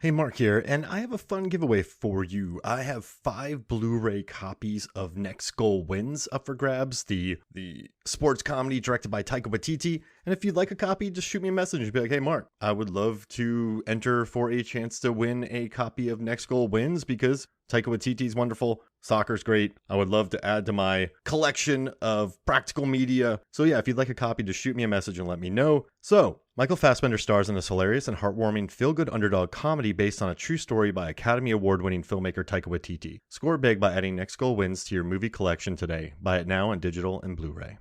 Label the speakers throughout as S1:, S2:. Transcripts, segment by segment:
S1: Hey, Mark here, and I have a fun giveaway for you. I have 5 Blu-ray copies of Next Goal Wins up for grabs, the sports comedy directed by Taika Waititi. And if you'd like a copy, just shoot me a message and be like, hey, Mark, I would love to enter for a chance to win a copy of Next Goal Wins because Taika Waititi's wonderful. Soccer's great. I would love to add to my collection of practical media. So yeah, if you'd like a copy, just shoot me a message and let me know. So, Michael Fassbender stars in this hilarious and heartwarming feel-good underdog comedy based on a true story by Academy Award-winning filmmaker Taika Waititi. Score big by adding Next Goal Wins to your movie collection today. Buy it now on digital and Blu-ray.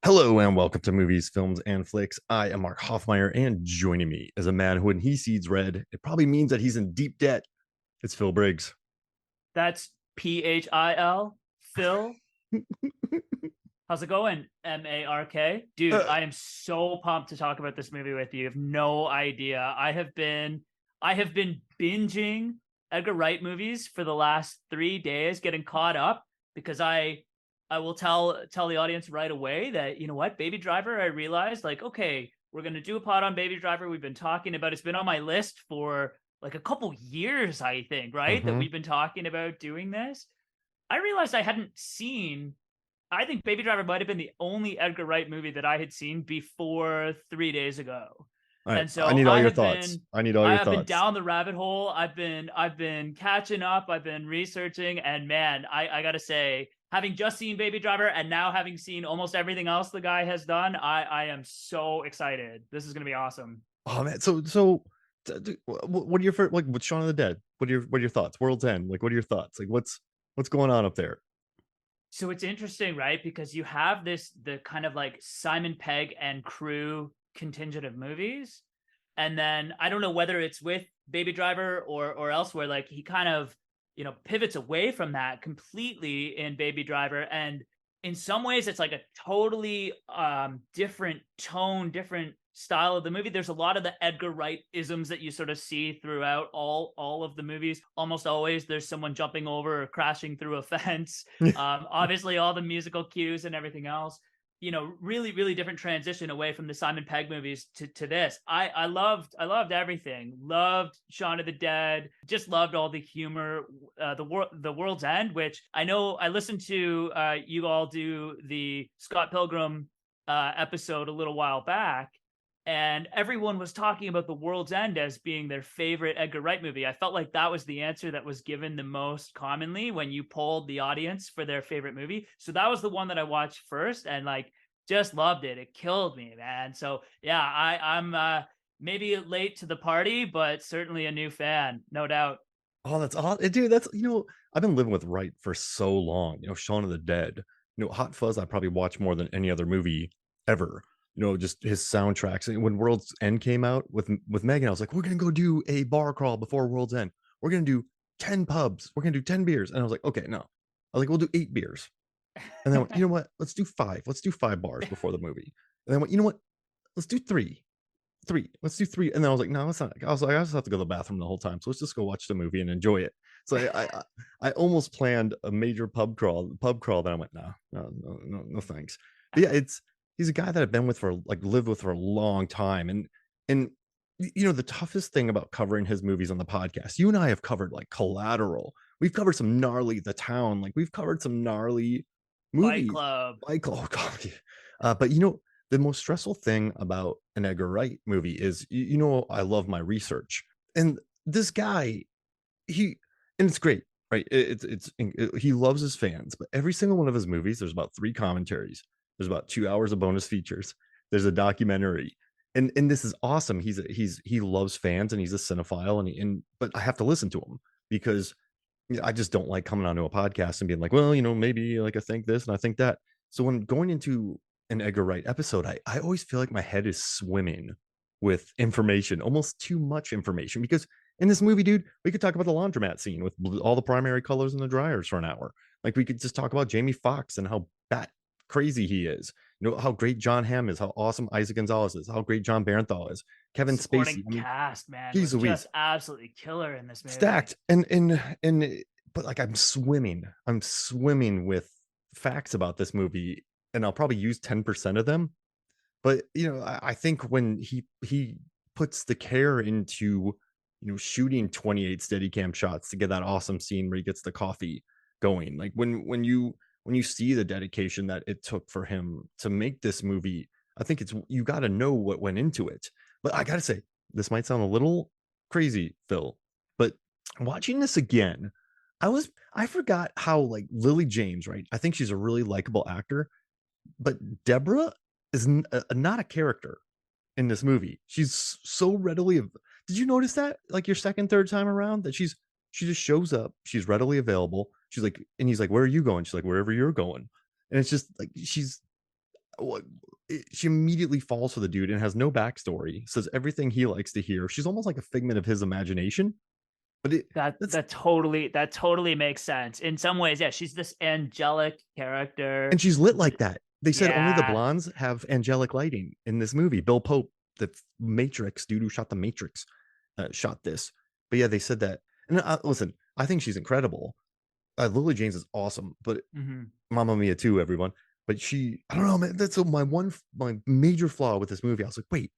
S1: Hello and welcome to Movies, Films, and Flicks. I am Mark Hoffmeyer, and joining me is a man who, when he sees red, it probably means that he's in deep debt. It's Phil Briggs.
S2: That's Phil. Phil. How's it going? Mark. Dude, I am so pumped to talk about this movie with you. You have no idea. I have been binging Edgar Wright movies for the last 3 days, getting caught up because I will tell the audience right away that, you know what, Baby Driver, I realized, like, okay, we're going to do a pod on Baby Driver. We've been talking about, it's been on my list for like a couple years, I think, right? That we've been talking about doing this. I realized I hadn't seen, I think Baby Driver might have been the only Edgar Wright movie that I had seen before 3 days ago.
S1: Right.
S2: And so
S1: I need all your thoughts. I have
S2: been down the rabbit hole. I've been catching up. I've been researching, and man, I gotta say, having just seen Baby Driver and now having seen almost everything else the guy has done, I am so excited. This is gonna be awesome.
S1: Oh man, so what are your first, like, with Shaun of the Dead? What are your thoughts? World's End, like, what are your thoughts? Like, what's going on up there?
S2: So it's interesting, right? Because you have the kind of like Simon Pegg and crew contingent of movies, and then I don't know whether it's with Baby Driver or elsewhere, like he kind of, you know, pivots away from that completely in Baby Driver, and in some ways it's like a totally different tone, different style of the movie. There's a lot of the Edgar Wright isms that you sort of see throughout all of the movies. Almost always there's someone jumping over or crashing through a fence. Obviously all the musical cues and everything else. You know, really, really different transition away from the Simon Pegg movies to this. I loved everything. Loved Shaun of the Dead. Just loved all the humor. The World's End, which I know I listened to you all do the Scott Pilgrim episode a little while back, and everyone was talking about The World's End as being their favorite Edgar Wright movie. I felt like that was the answer that was given the most commonly when you polled the audience for their favorite movie. So that was the one that I watched first, and like just loved it. It killed me, man. So yeah, I'm maybe late to the party, but certainly a new fan, no doubt.
S1: Oh, that's awesome, dude. That's, I've been living with Wright for so long. Shaun of the Dead, Hot Fuzz, I probably watched more than any other movie ever. Just his soundtracks. And when World's End came out with Megan, I was like, we're gonna go do a bar crawl before World's End. We're gonna do 10 pubs. We're gonna do 10 beers. And I was like, okay, no. I was like, we'll do 8 beers. And then I went, you know what? Let's do 5. Let's do 5 bars before the movie. And then I went, you know what? Let's do 3. Let's do 3. And then I was like, no, let's not. I was like, I just have to go to the bathroom the whole time. So let's just go watch the movie and enjoy it. So I almost planned a major pub crawl. Then I went, no, thanks. But yeah, he's a guy that I've been with lived with for a long time. And the toughest thing about covering his movies on the podcast, you and I have covered like Collateral. We've covered some gnarly The Town. Like we've covered some gnarly movies. Fight Club. Oh, God. But the most stressful thing about an Edgar Wright movie is, I love my research. And this guy, and it's great, right? He loves his fans, but every single one of his movies, there's about 3 commentaries. There's about 2 hours of bonus features. There's a documentary, and this is awesome. He loves fans, and he's a cinephile, but I have to listen to him because I just don't like coming onto a podcast and being like, well, maybe like I think this and I think that. So when going into an Edgar Wright episode, I always feel like my head is swimming with information, almost too much information, because in this movie, dude, we could talk about the laundromat scene with all the primary colors in the dryers for an hour. Like, we could just talk about Jamie Foxx and how bat crazy he is. You know, how great Jon Hamm is, how awesome Eiza Gonzalez is, how great John Barenthal is, Kevin Spacey.
S2: Supporting
S1: I mean,
S2: cast, man,
S1: geez
S2: was
S1: Louise,
S2: just absolutely killer in this movie.
S1: stacked. But like I'm swimming with facts about this movie, and I'll probably use 10% of them. But I think when he puts the care into shooting 28 steady cam shots to get that awesome scene where he gets the coffee going, like when you see the dedication that it took for him to make this movie, I think it's you got to know what went into it. But I gotta say, this might sound a little crazy, Phil, but watching this again, I forgot how, like, Lily James, right? I think she's a really likable actor, but Deborah is not a character in this movie. She's so readily did you notice that, like, your second, third time around, that she just shows up, she's readily available, she's like and he's like, "Where are you going?" She's like, "Wherever you're going." And it's just like what she immediately falls for the dude and has no backstory, says everything he likes to hear. She's almost like a figment of his imagination, but that's
S2: That totally makes sense. In some ways, yeah, she's this angelic character.
S1: and she's lit like that. They said only the
S2: Yeah,
S1: blondes have angelic lighting in this movie. Bill Pope, the Matrix dude who shot the Matrix, shot this. But yeah, they said that. And listen, I think she's incredible. Lily James is awesome, but
S2: mhm.
S1: Mamma Mia too, everyone. But I don't know, man. That's my major flaw with this movie. I was like, wait,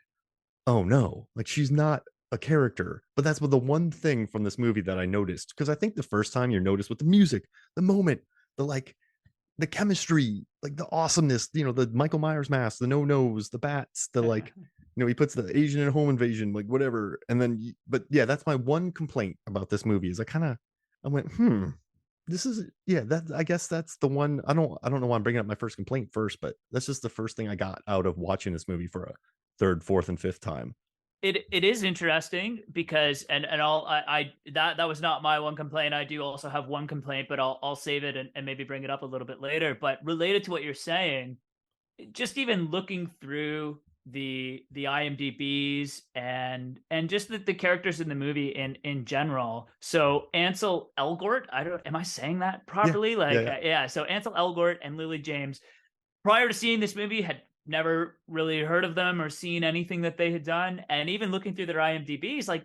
S1: oh no, like she's not a character. But that's what the one thing from this movie that I noticed, because I think the first time you notice with the music, the moment, the like the chemistry, like the awesomeness, the Michael Myers mask, the no nose, the bats, the like, he puts the Asian and home invasion, like whatever. And then, but yeah, that's my one complaint about this movie is I went, this is, yeah, that, I guess that's the one. I don't know why I'm bringing up my first complaint first, but that's just the first thing I got out of watching this movie for a third, fourth, and fifth time.
S2: It is interesting because and I that was not my one complaint. I do also have one complaint, but I'll save it and maybe bring it up a little bit later. But related to what you're saying, just even looking through the IMDb's and just the characters in the movie in general. So Ansel Elgort, I don't am I saying that
S1: Yeah,
S2: properly?
S1: yeah,
S2: Like
S1: yeah.
S2: yeah, so Ansel Elgort and Lily James prior to seeing this movie had never really heard of them or seen anything that they had done, and even looking through their IMDb's, like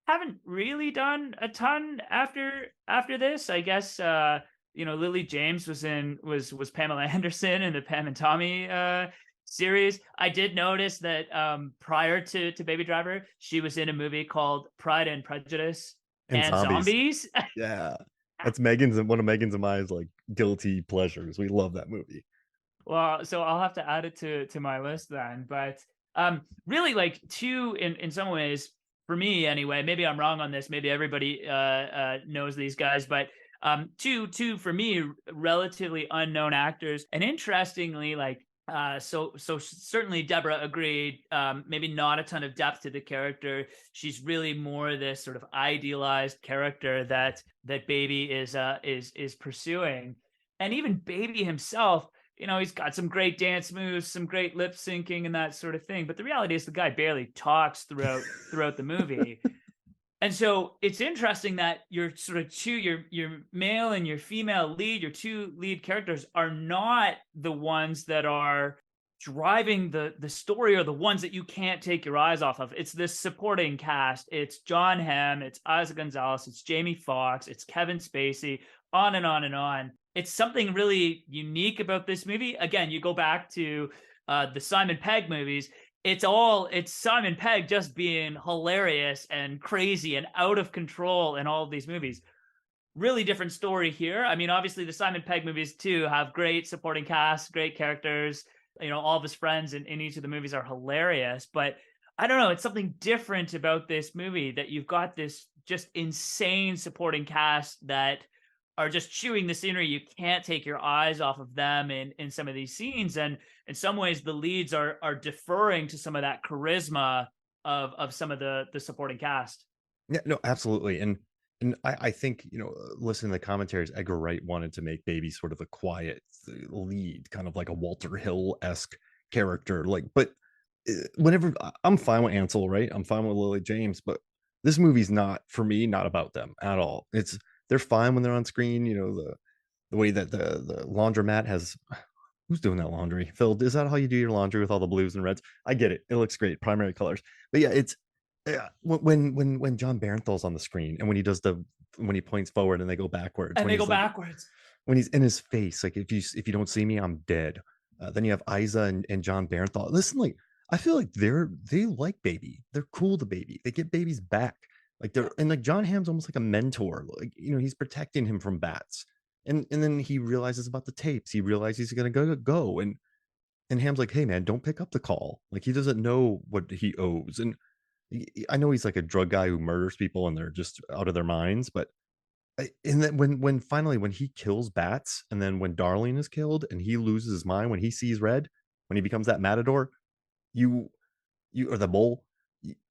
S2: haven't really done a ton after this. I guess Lily James was Pamela Anderson in the Pam and Tommy series. I did notice that prior to Baby Driver, she was in a movie called Pride and Prejudice
S1: And
S2: and
S1: zombies.
S2: Zombies.
S1: Yeah. That's Megan's and one of Megan's and my like guilty pleasures. We love that movie.
S2: Well, so I'll have to add it to my list then. But really, like two in some ways for me anyway. Maybe I'm wrong on this. Maybe everybody knows these guys, but two for me relatively unknown actors. And interestingly, like so certainly Deborah agreed. Maybe not a ton of depth to the character. She's really more this sort of idealized character that Baby is pursuing, and even Baby himself, he's got some great dance moves, some great lip syncing and that sort of thing. But the reality is the guy barely talks throughout the movie. And so it's interesting that your sort of your male and your female lead, your two lead characters are not the ones that are driving the story or the ones that you can't take your eyes off of. It's this supporting cast. It's Jon Hamm, it's Eiza Gonzalez, it's Jamie Foxx, it's Kevin Spacey, on and on and on. It's something really unique about this movie. Again, you go back to the Simon Pegg movies. It's Simon Pegg just being hilarious and crazy and out of control in all of these movies. Really different story here. I mean, obviously the Simon Pegg movies too have great supporting casts, great characters. All of his friends in each of the movies are hilarious. But I don't know, it's something different about this movie that you've got this just insane supporting cast that are just chewing the scenery. You can't take your eyes off of them in some of these scenes. And in some ways, the leads are deferring to some of that charisma of some of the supporting cast.
S1: Yeah, no, absolutely. And I think, listening to the commentaries, Edgar Wright wanted to make Baby sort of a quiet lead, kind of like a Walter Hill-esque character. Like, but whenever I'm fine with Ansel, right? I'm fine with Lily James, but this movie's not, for me, not about them at all. They're fine when they're on screen, the way that the laundromat has. Who's doing that laundry? Phil, is that how you do your laundry with all the blues and reds? I get it. It looks great, primary colors. But yeah, it's yeah, when John Barenthal's on the screen and when he does the when he points forward and they go backwards,
S2: And
S1: when
S2: they go
S1: he's like
S2: backwards.
S1: when he's in his face, like if you don't see me, I'm dead. Then you have Eiza and John Barenthal. Listen, like I feel like they like Baby. They're cool to Baby. They get Baby's back. Like
S2: Yeah.
S1: they're and like John Hamm's almost like a mentor. Like he's protecting him from bats. And then he realizes about the tapes. He realizes he's gonna go. And Ham's like, hey man, don't pick up the call. Like he doesn't know what he owes. And I know he's like a drug guy who murders people and they're just out of their minds, but and then when finally when he kills bats and then when Darling is killed and he loses his mind when he sees red, when he becomes that matador, you or the mole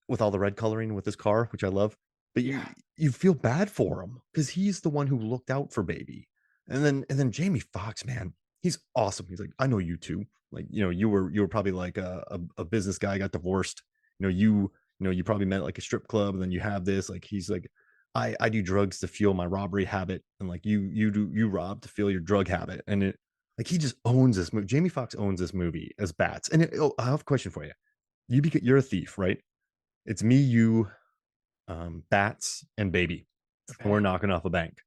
S1: with all the red coloring with his car, which I love, but
S2: Yeah.
S1: you feel bad for him because he's the one who looked out for Baby. And then Jamie Foxx, man, he's awesome. He's like, I know you too. Like, you were probably like a business guy, got divorced. You probably met like a strip club, and then you have this. Like, he's like, I do drugs to fuel my robbery habit, and like you rob to fuel your drug habit, and it like he just owns this movie. Jamie Foxx owns this movie as Bats. And I have a question for you. You're a thief, right? It's me, you, Bats, and Baby, and
S2: Okay.
S1: we're knocking off a bank.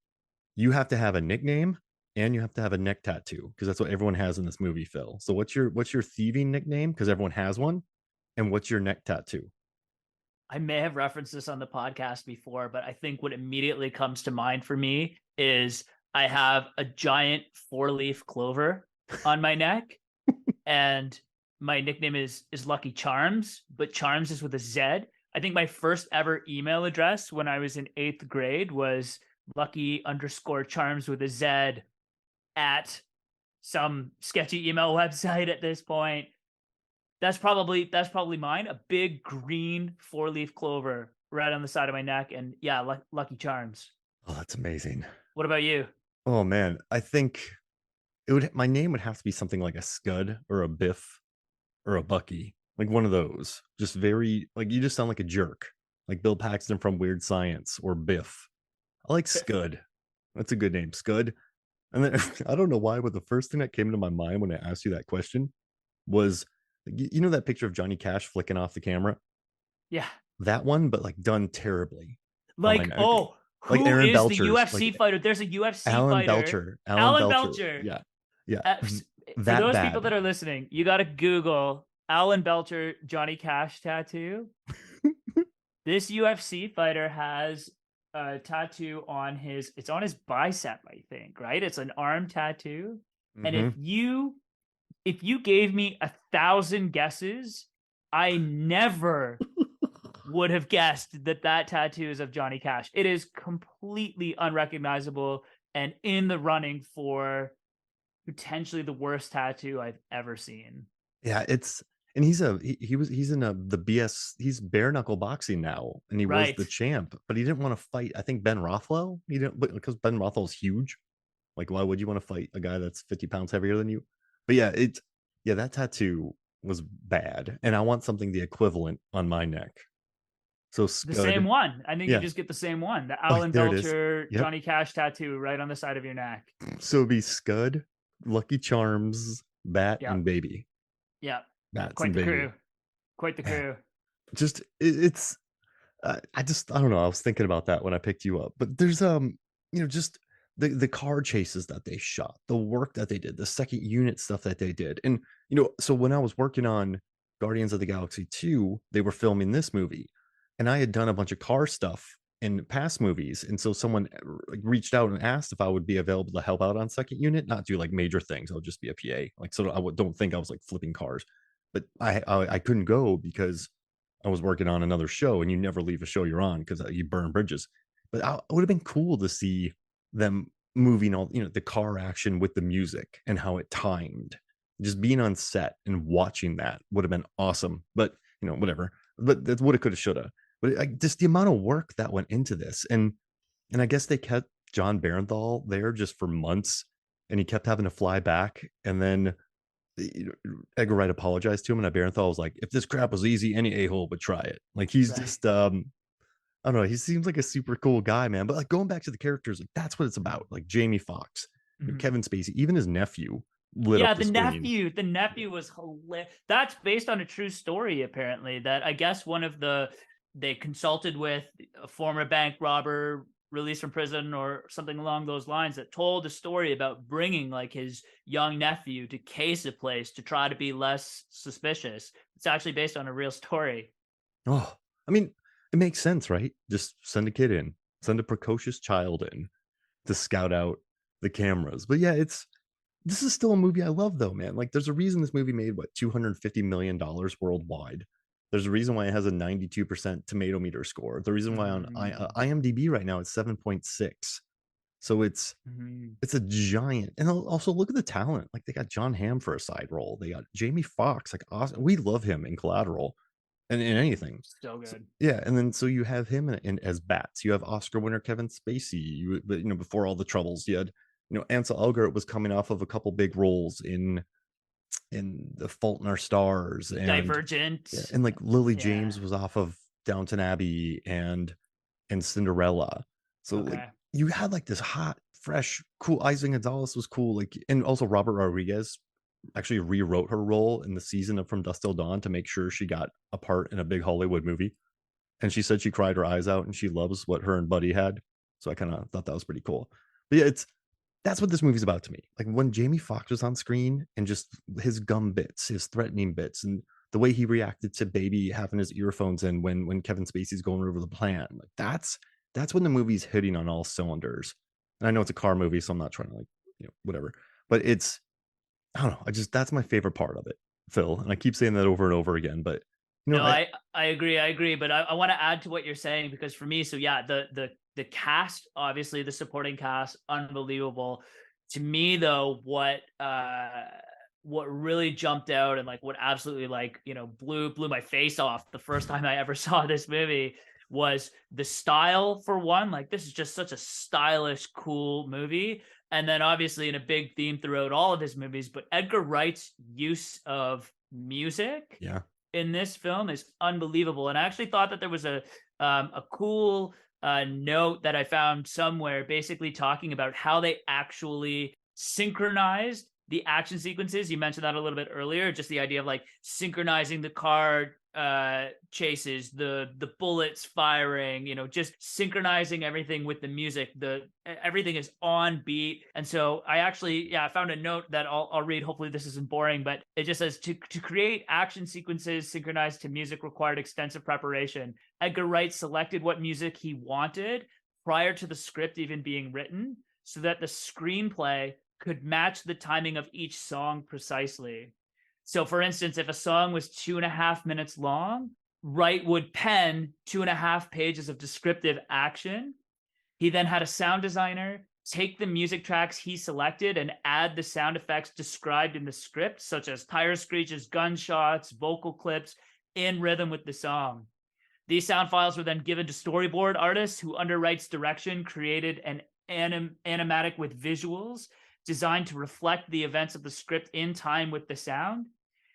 S1: You have to have a nickname and you have to have a neck tattoo because that's what everyone has in this movie, Phil. So what's your thieving nickname? Because everyone has one, and what's your neck tattoo?
S2: I may have referenced this on the podcast before, but I think what immediately comes to mind for me is I have a giant four-leaf clover on my neck, and my nickname is Lucky Charms, but Charms is with a Z. I think my first ever email address when I was in 8th grade was lucky_charms with a Z at some sketchy email website at this point. That's probably mine. A big green four-leaf clover right on the side of my neck, and yeah, Lucky Charms.
S1: Oh, that's amazing.
S2: What about you?
S1: Oh man, I think my name would have to be something like a Scud or a Biff or a Bucky, like one of those. Just very like you just sound like a jerk, like Bill Paxton from Weird Science or Biff. I like Scud. That's a good name, Scud. And then I don't know why, but the first thing that came to my mind when I asked you that question was, that picture of Johnny Cash flicking off the camera,
S2: Yeah.
S1: that one, but like done terribly on my
S2: Like,
S1: neck,
S2: oh,
S1: like
S2: who
S1: Aaron
S2: is the
S1: Belcher's,
S2: UFC
S1: like
S2: fighter? There's a UFC
S1: Alan
S2: fighter,
S1: Belcher, Alan
S2: Alan
S1: Belcher,
S2: Belcher.
S1: yeah, yeah,
S2: For
S1: that
S2: those people
S1: bad.
S2: that are listening, you got to Google Alan Belcher Johnny Cash tattoo. This UFC fighter has a tattoo on it's on his bicep, I think, right? It's an arm tattoo. And
S1: Hmm.
S2: if you gave me 1,000 guesses, I never would have guessed that tattoo is of Johnny Cash. It is completely unrecognizable and in the running for potentially the worst tattoo I've ever seen.
S1: Yeah, and he's in the BS. He's bare knuckle boxing now, and he was
S2: Right.
S1: the champ, but he didn't want to fight. I think Ben Rothwell. He didn't because Ben Rothwell's huge. Like, why would you want to fight a guy that's 50 pounds heavier than you? But yeah, that tattoo was bad, and I want something the equivalent on my neck. So
S2: The same
S1: Scud,
S2: one. I think you
S1: yeah.
S2: just get the same one. The
S1: Oh,
S2: Alan
S1: there it is.
S2: Belcher
S1: Yep.
S2: Johnny Cash tattoo right on the side of your neck.
S1: So it'd be Scud, Lucky Charms, Bat,
S2: Yep.
S1: and Baby.
S2: Yep.
S1: Bats
S2: Quite
S1: and
S2: the
S1: Baby.
S2: crew. Quite the
S1: Man,
S2: crew.
S1: just it's I don't know. I was thinking about that when I picked you up, but there's just the car chases that they shot, the work that they did, the second unit stuff that they did, and so when I was working on Guardians of the Galaxy 2, they were filming this movie, and I had done a bunch of car stuff in past movies, and so someone like reached out and asked if I would be available to help out on second unit, not do like major things. I'll just be a PA, like so don't think I was like flipping cars, but I couldn't go because I was working on another show, and you never leave a show you're on because you burn bridges. But it would have been cool to see them moving all the car action with the music and how it timed. Just being on set and watching that would have been awesome. But whatever. But that's what it could have, should have. But just the amount of work that went into this, and I guess they kept John Barenthal there just for months, and he kept having to fly back, and then Edgar Wright apologized to him, and Barenthal was like, "If this crap was easy, any a hole would try it." Like he's
S2: Right.
S1: just, I don't know. He seems like a super cool guy, man. But like going back to the characters, like that's what it's about. Like Jamie Foxx,
S2: Mhm.
S1: Kevin Spacey, even his nephew lit
S2: Yeah,
S1: up the screen.
S2: the nephew was hilarious. That's based on a true story apparently, that I guess one of they consulted with a former bank robber released from prison or something along those lines that told a story about bringing, like, his young nephew to case a place to try to be less suspicious. It's actually based on a real story.
S1: Oh, I mean, it makes sense, right? Just send a kid in, send a precocious child in to scout out the cameras. But yeah, this is still a movie I love though, man. Like there's a reason this movie made what $250 million worldwide. There's a reason why it has a 92% tomato meter score. The reason why on
S2: Mm,
S1: IMDb right now it's 7.6. So
S2: mhm.
S1: it's a giant. And also look at the talent. Like they got Jon Hamm for a side role. They got Jamie Foxx. Like awesome. We love him in Collateral and in anything.
S2: So
S1: So,
S2: good.
S1: yeah, and then so you have him as Bats. You have Oscar winner Kevin Spacey. But before all the troubles, you had Ansel Elgort was coming off of a couple big roles in The Fault in Our Stars, and yeah,
S2: Divergent.
S1: and like Lily
S2: Yeah.
S1: James was off of Downton Abbey and Cinderella. So like
S2: Okay.
S1: you had like this hot, fresh, cool. Eiza Gonzalez was cool. Like, and also Robert Rodriguez actually rewrote her role in the season of From Dusk Till Dawn to make sure she got a part in a big Hollywood movie. And she said she cried her eyes out and she loves what her and Buddy had. So I kind of thought that was pretty cool. But yeah, that's what this movie's about to me. Like when Jamie Foxx was on screen and just his gum bits, his threatening bits, and the way he reacted to Baby having his earphones in when Kevin Spacey's going over the plan. Like that's when the movie's hitting on all cylinders. And I know it's a car movie, so I'm not trying to like, whatever. But I don't know. That's my favorite part of it, Phil. And I keep saying that over and over again. But
S2: No,
S1: I
S2: I agree, I agree, but I wanna add to what you're saying because for me, so yeah, the cast, obviously the supporting cast, unbelievable. To me though, what really jumped out and, like, what absolutely, like, blew my face off the first time I ever saw this movie was the style for one. Like, this is just such a stylish, cool movie, and then obviously in a big theme throughout all of his movies, but Edgar Wright's use of music
S1: yeah.
S2: in this film is unbelievable. And I actually thought that there was a cool note that I found somewhere, basically talking about how they actually synchronized the action sequences. You mentioned that a little bit earlier, just the idea of like synchronizing the car chases, the bullets firing, just synchronizing everything with the music. Everything is on beat. And so I actually, yeah, I found a note that I'll read. Hopefully this isn't boring, but it just says to create action sequences synchronized to music required extensive preparation. Edgar Wright selected what music he wanted prior to the script even being written so that the screenplay could match the timing of each song precisely. So, for instance, if a song was 2.5 minutes long, Wright would pen 2.5 pages of descriptive action. He then had a sound designer take the music tracks he selected and add the sound effects described in the script, such as tire screeches, gunshots, vocal clips, in rhythm with the song. These sound files were then given to storyboard artists who, under Wright's direction, created an animatic with visuals designed to reflect the events of the script in time with the sound.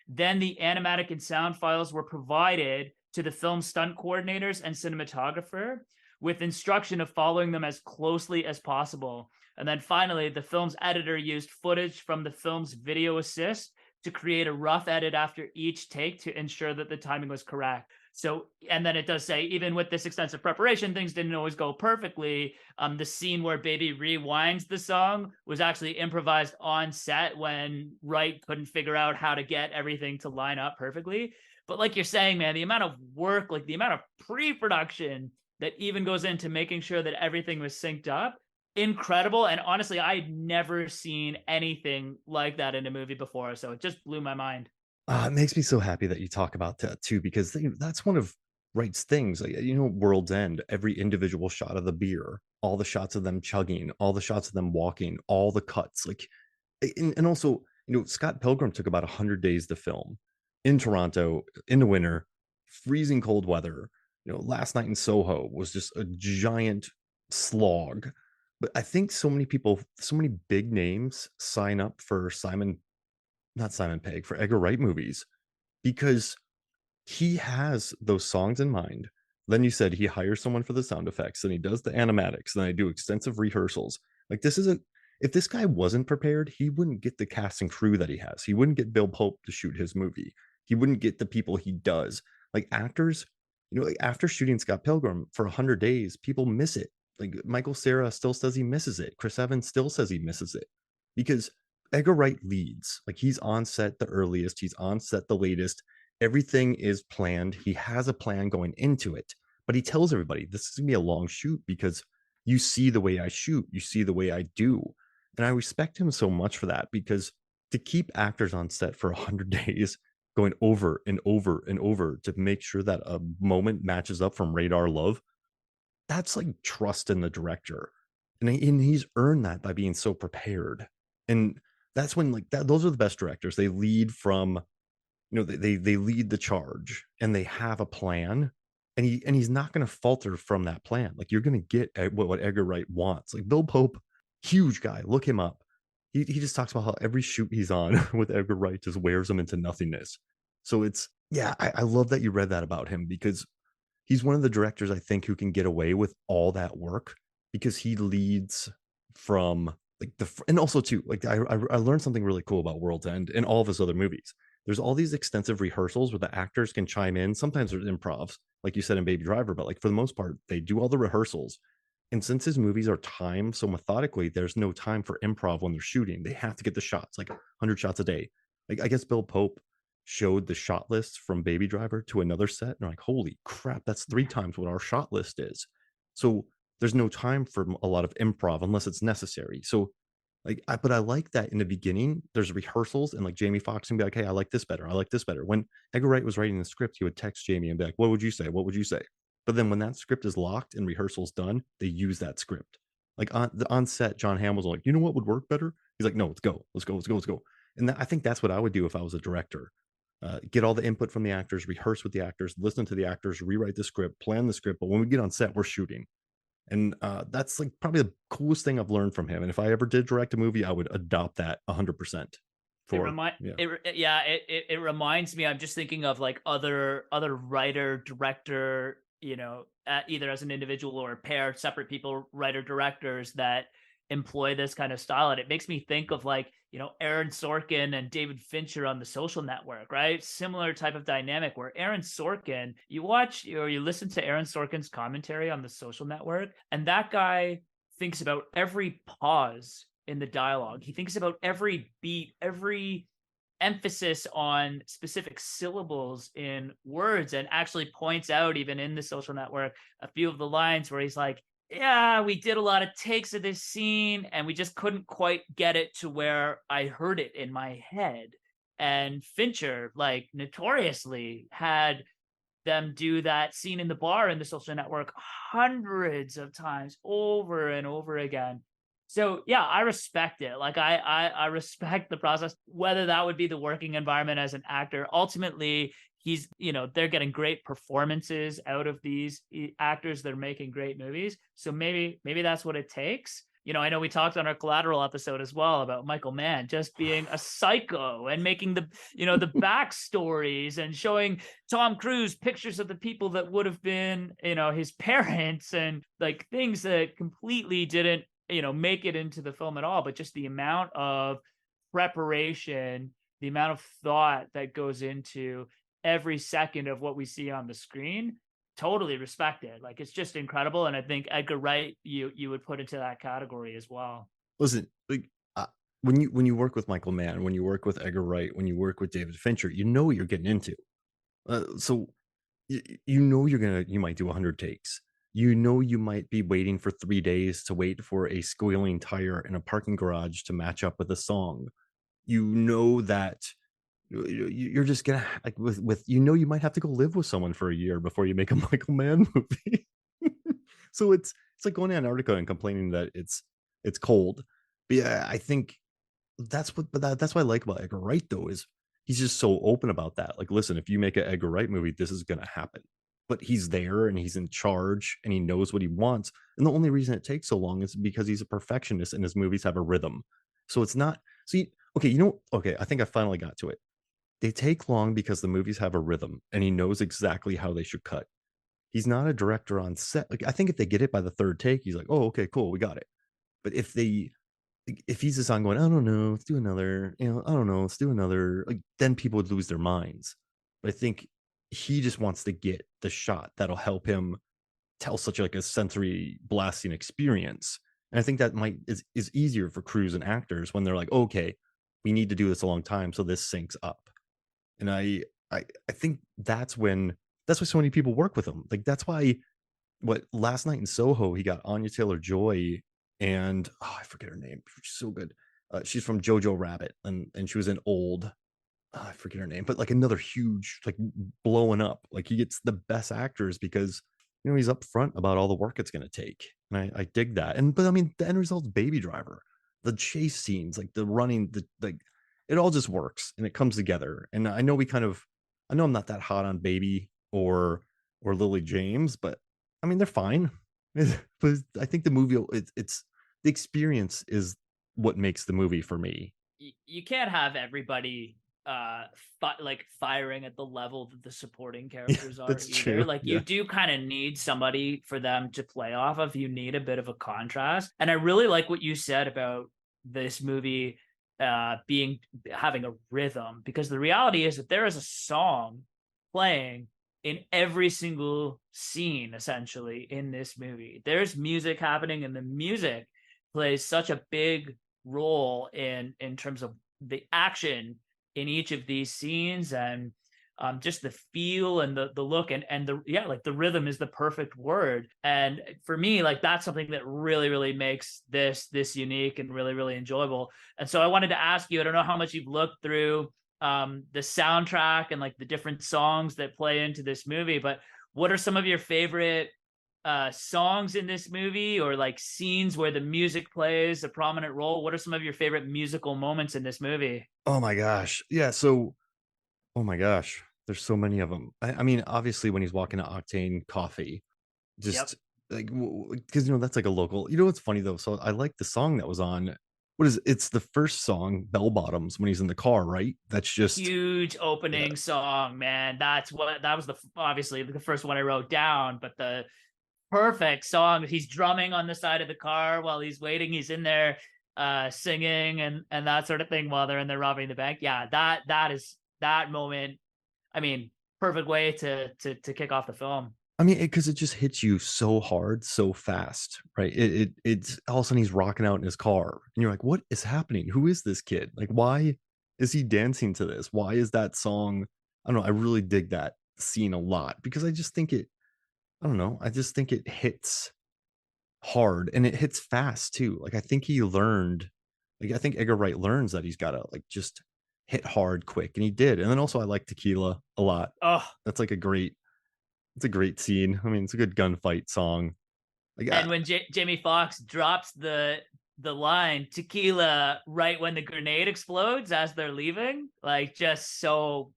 S2: Then the animatic and sound files were provided to the film stunt coordinators and cinematographer with instruction of following them as closely as possible. And then finally, the film's editor used footage from the film's video assist to create a rough edit after each take to ensure that the timing was correct. So, and then it does say, even with this extensive preparation, things didn't always go perfectly. The scene where Baby rewinds the song was actually improvised on set when Wright couldn't figure out how to get everything to line up perfectly. But like you're saying, man, the amount of work, like the amount of pre-production that even goes into making sure that everything was synced up, incredible. And honestly, I'd never seen anything like that in a movie before. So it just blew my mind.
S1: It makes me so happy that you talk about that too, because that's one of Wright's things. Like, World's End, every individual shot of the beer, all the shots of them chugging, all the shots of them walking, all the cuts. Like, and also, Scott Pilgrim took about 100 days to film in Toronto in the winter, freezing cold weather. Last Night in Soho was just a giant slog. But I think so many people, so many big names sign up for not Simon Pegg, for Edgar Wright movies because he has those songs in mind. Then you said he hires someone for the sound effects, then he does the animatics, then they do extensive rehearsals. Like this is if this guy wasn't prepared, he wouldn't get the cast and crew that he has. He wouldn't get Bill Pope to shoot his movie. He wouldn't get the people he does. Like actors, like after shooting Scott Pilgrim for 100 days, people miss it. Like Michael Cera still says he misses it. Chris Evans still says he misses it because Edgar Wright leads. Like he's on set the earliest, he's on set the latest. Everything is planned. He has a plan going into it, but he tells everybody this is gonna be a long shoot because you see the way I shoot, you see the way I do. And I respect him so much for that because to keep actors on set for 100 days going over and over and over to make sure that a moment matches up from Radar Love, that's like trust in the director. And he's earned that by being so prepared. And that's when like that those are the best directors. They lead from, they lead the charge and they have a plan, and he's not going to falter from that plan. Like you're going to get what Edgar Wright wants. Like Bill Pope, huge guy, look him up. He just talks about how every shoot he's on with Edgar Wright just wears him into nothingness. So it's yeah, I love that you read that about him because he's one of the directors I think who can get away with all that work because he leads from like and also too like I learned something really cool about World's End and all of his other movies. There's all these extensive rehearsals where the actors can chime in. Sometimes there's improvs, like you said in Baby Driver, but like for the most part, they do all the rehearsals. And since his movies are timed so methodically, there's no time for improv when they're shooting. They have to get the shots, like 100 shots a day. Like I guess Bill Pope showed the shot list from Baby Driver to another set, and they're like, "Holy crap, that's 3 times what our shot list is." So there's no time for a lot of improv unless it's necessary. So like, but I like that in the beginning, there's rehearsals and like Jamie Foxx can be like, "Hey, I like this better. I like this better." When Edgar Wright was writing the script, he would text Jamie and be like, "What would you say? What would you say?" But then when that script is locked and rehearsals done, they use that script. Like on set, Jon Hamm was like, "You know what would work better?" He's like, "No, let's go, let's go, let's go, let's go." And I think that's what I would do if I was a director. Get all the input from the actors, rehearse with the actors, listen to the actors, rewrite the script, plan the script. But when we get on set, we're shooting. And that's like probably the coolest thing I've learned from him. And if I ever did direct a movie, I would adopt that 100% for, yeah.
S2: Yeah, it reminds me. I'm just thinking of like other writer director, either as an individual or a pair, separate people, writer directors that employ this kind of style, and it makes me think of like Aaron Sorkin and David Fincher on The Social Network, right? Similar type of dynamic where Aaron Sorkin, you watch or you listen to Aaron Sorkin's commentary on The Social Network, and that guy thinks about every pause in the dialogue. He thinks about every beat, every emphasis on specific syllables in words, and actually points out, even in The Social Network, a few of the lines where he's like, yeah, we did a lot of takes of this scene and we just couldn't quite get it to where I heard it in my head. And Fincher, like, notoriously had them do that scene in the bar in The Social Network hundreds of times over and over again. So yeah, I respect it. Like I respect the process, whether that would be the working environment as an actor. Ultimately, they're getting great performances out of these actors. They're making great movies. So maybe that's what it takes. I know we talked on our Collateral episode as well about Michael Mann just being a psycho and making the backstories and showing Tom Cruise pictures of the people that would have been, his parents, and like things that completely didn't, make it into the film at all. But just the amount of preparation, the amount of thought that goes into every second of what we see on the screen, totally respect it. Like it's just incredible, and I think Edgar Wright you would put into that category as well.
S1: Listen, like when you work with Michael Mann, when you work with Edgar Wright, when you work with David Fincher, you know what you're getting into. So you might do 100 takes. You might be waiting for 3 days to wait for a squealing tire in a parking garage to match up with a song. You know that you're just gonna like with you might have to go live with someone for a year before you make a Michael Mann movie. So it's like going to Antarctica and complaining that it's cold. But yeah, I think that's what I like about Edgar Wright though is he's just so open about that. Like, listen, if you make an Edgar Wright movie, this is gonna happen. But he's there and he's in charge and he knows what he wants. And the only reason it takes so long is because he's a perfectionist and his movies have a rhythm. So it's not see, okay, okay, I think I finally got to it. They take long because the movies have a rhythm and he knows exactly how they should cut. He's not a director on set. Like I think if they get it by the third take, he's like, "Oh, okay, cool, we got it." But if if he's just on going, I don't know, let's do another, I don't know, let's do another, like then people would lose their minds. But I think he just wants to get the shot that'll help him tell such like a sensory blasting experience. And I think that is easier for crews and actors when they're like, okay, we need to do this a long time, so this syncs up. And I think that's why so many people work with him. Like that's why what last night in Soho he got Anya Taylor Joy and I forget her name. She's so good. She's from Jojo Rabbit and she was in Old. I forget her name, but like another huge like blowing up. Like he gets the best actors because he's upfront about all the work it's going to take, and I dig that. And but I mean the end result's Baby Driver, the chase scenes, like the running, the like it all just works and it comes together. And I know I'm not that hot on Baby or Lily James, but I mean they're fine. But I think the movie it's the experience is what makes the movie for me.
S2: You can't have everybody like firing at the level that the supporting
S1: Yeah,
S2: characters are
S1: that's
S2: either.
S1: true.
S2: Like you
S1: Yeah.
S2: do kind of need somebody for them to play off of. You need a bit of a contrast. And I really like what you said about this movie being having a rhythm, because the reality is that there is a song playing in every single scene essentially in this movie. There's music happening, and the music plays such a big role in terms of the action in each of these scenes, and just the feel and the look, and the yeah, like the rhythm is the perfect word. And for me, like that's something that really makes this unique and really enjoyable. And so I wanted to ask you, I don't know how much you've looked through the soundtrack and like the different songs that play into this movie, but what are some of your favorite songs in this movie, or like scenes where the music plays a prominent role? What are some of your favorite musical moments in this movie?
S1: Oh my gosh. Yeah. So, oh my gosh, there's so many of them. I mean, obviously, when he's walking to Octane Coffee,
S2: Yep.
S1: just like because that's like a local. You know what's funny though? So I like the song that was on. What is it? It's the first song, Bell Bottoms, when he's in the car, right? That's just
S2: Huge
S1: yeah,
S2: opening song, man. That was the obviously the first one I wrote down, but the perfect song. He's drumming on the side of the car while he's waiting. He's in there singing and that sort of thing while they're in there robbing the bank. Yeah, that is that moment. I mean, perfect way to kick off the film.
S1: I mean, because it just hits you so hard, so fast, right? It's all of a sudden he's rocking out in his car, and you're like, "What is happening? Who is this kid? Like, why is he dancing to this? Why is that song?" I don't know. I really dig that scene a lot because I just think it. I don't know. I just think it hits hard and it hits fast too. Like I think he learned. Like I think Edgar Wright learns that he's got to like just hit hard quick, and he did. And then also I like Tequila a lot.
S2: Oh,
S1: That's like a great it's a great scene. I mean, it's a good gunfight song. Like,
S2: and when Jamie Foxx drops the line tequila right when the grenade explodes as they're leaving, like just so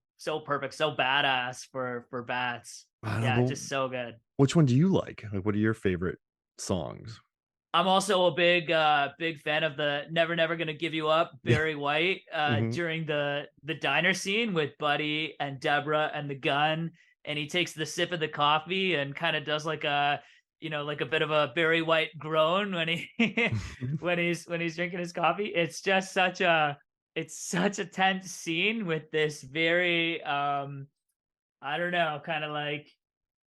S2: perfect, so badass for Bats.
S1: I don't
S2: Yeah,
S1: know.
S2: just so good.
S1: Which one do you like? Like, what are your favorite songs?
S2: I'm also a big fan of the Never Gonna Give You Up,
S1: Yeah.
S2: Barry White,
S1: Hmm.
S2: during the diner scene with Buddy and Deborah and the gun, and he takes the sip of the coffee and kind of does like a, like a bit of a Barry White groan when he when he's drinking his coffee. It's such a tense scene with this very I don't know, kind of like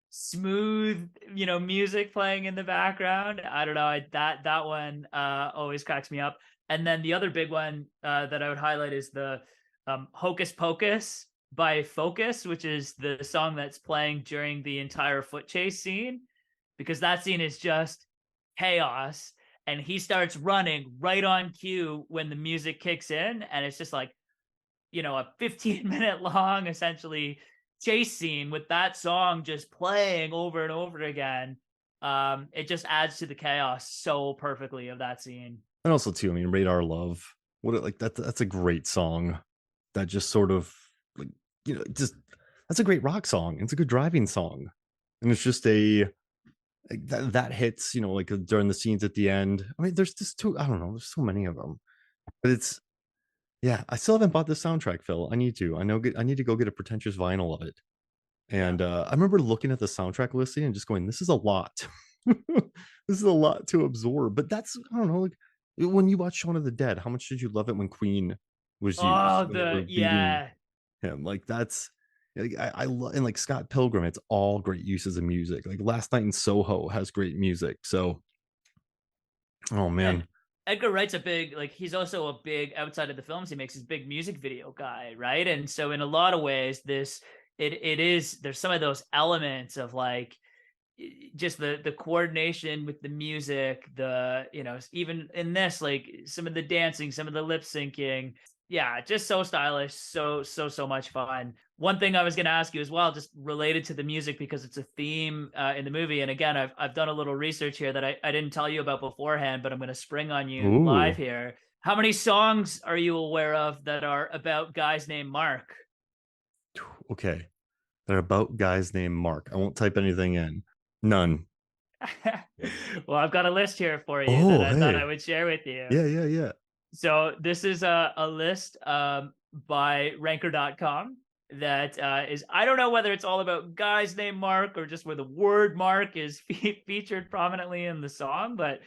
S2: smooth, music playing in the background. I don't know. That one always cracks me up. And then the other big one that I would highlight is the Hocus Pocus by Focus, which is the song that's playing during the entire foot chase scene, because that scene is just chaos. And he starts running right on cue when the music kicks in. And it's just like, a 15-minute long essentially chase scene with that song just playing over and over again. It just adds to the chaos so perfectly of that scene.
S1: And also too, I mean, Radar Love. Like that's a great song. That just sort of like just that's a great rock song. It's a good driving song, and it's just a like, that hits. Like during the scenes at the end. I mean, there's just too. I don't know. There's so many of them, but it's yeah. I still haven't bought the soundtrack, Phil. I need to. I know. I need to go get a pretentious vinyl of it.
S2: Yeah.
S1: And I remember looking at the soundtrack listing and just going, "This is a lot. This is a lot to absorb." But that's I don't know. Like When you watch Shaun of the Dead, how much did you love it when Queen was used
S2: Oh,
S1: when they were
S2: the
S1: beating
S2: yeah.
S1: him? Like that's like I love, and like Scott Pilgrim, it's all great uses of music. Like Last Night in Soho has great music. So, oh
S2: And
S1: man,
S2: Edgar Wright's a big, like, he's also a big, outside of the films he makes, his big music video guy, right? And so in a lot of ways, it is, there's some of those elements of like just the coordination with the music, the, you know, even in this, like some of the dancing, some of the lip syncing, yeah, just so stylish, so much fun. One thing I was going to ask you as well, just related to the music, because it's a theme in the movie, and again, I've done a little research here that I didn't tell you about beforehand, but I'm going to spring on you live
S1: ooh,
S2: here. How many songs are you aware of that are about guys named Mark?
S1: okay. They're about guys named Mark. I won't type anything in. None.
S2: Well, I've got a list here for you that
S1: Oh,
S2: I thought I
S1: hey,
S2: would share with you.
S1: yeah, yeah, yeah.
S2: So this is a list by ranker.com that is, I don't know whether it's all about guys named Mark or just where the word Mark is featured prominently in the song, but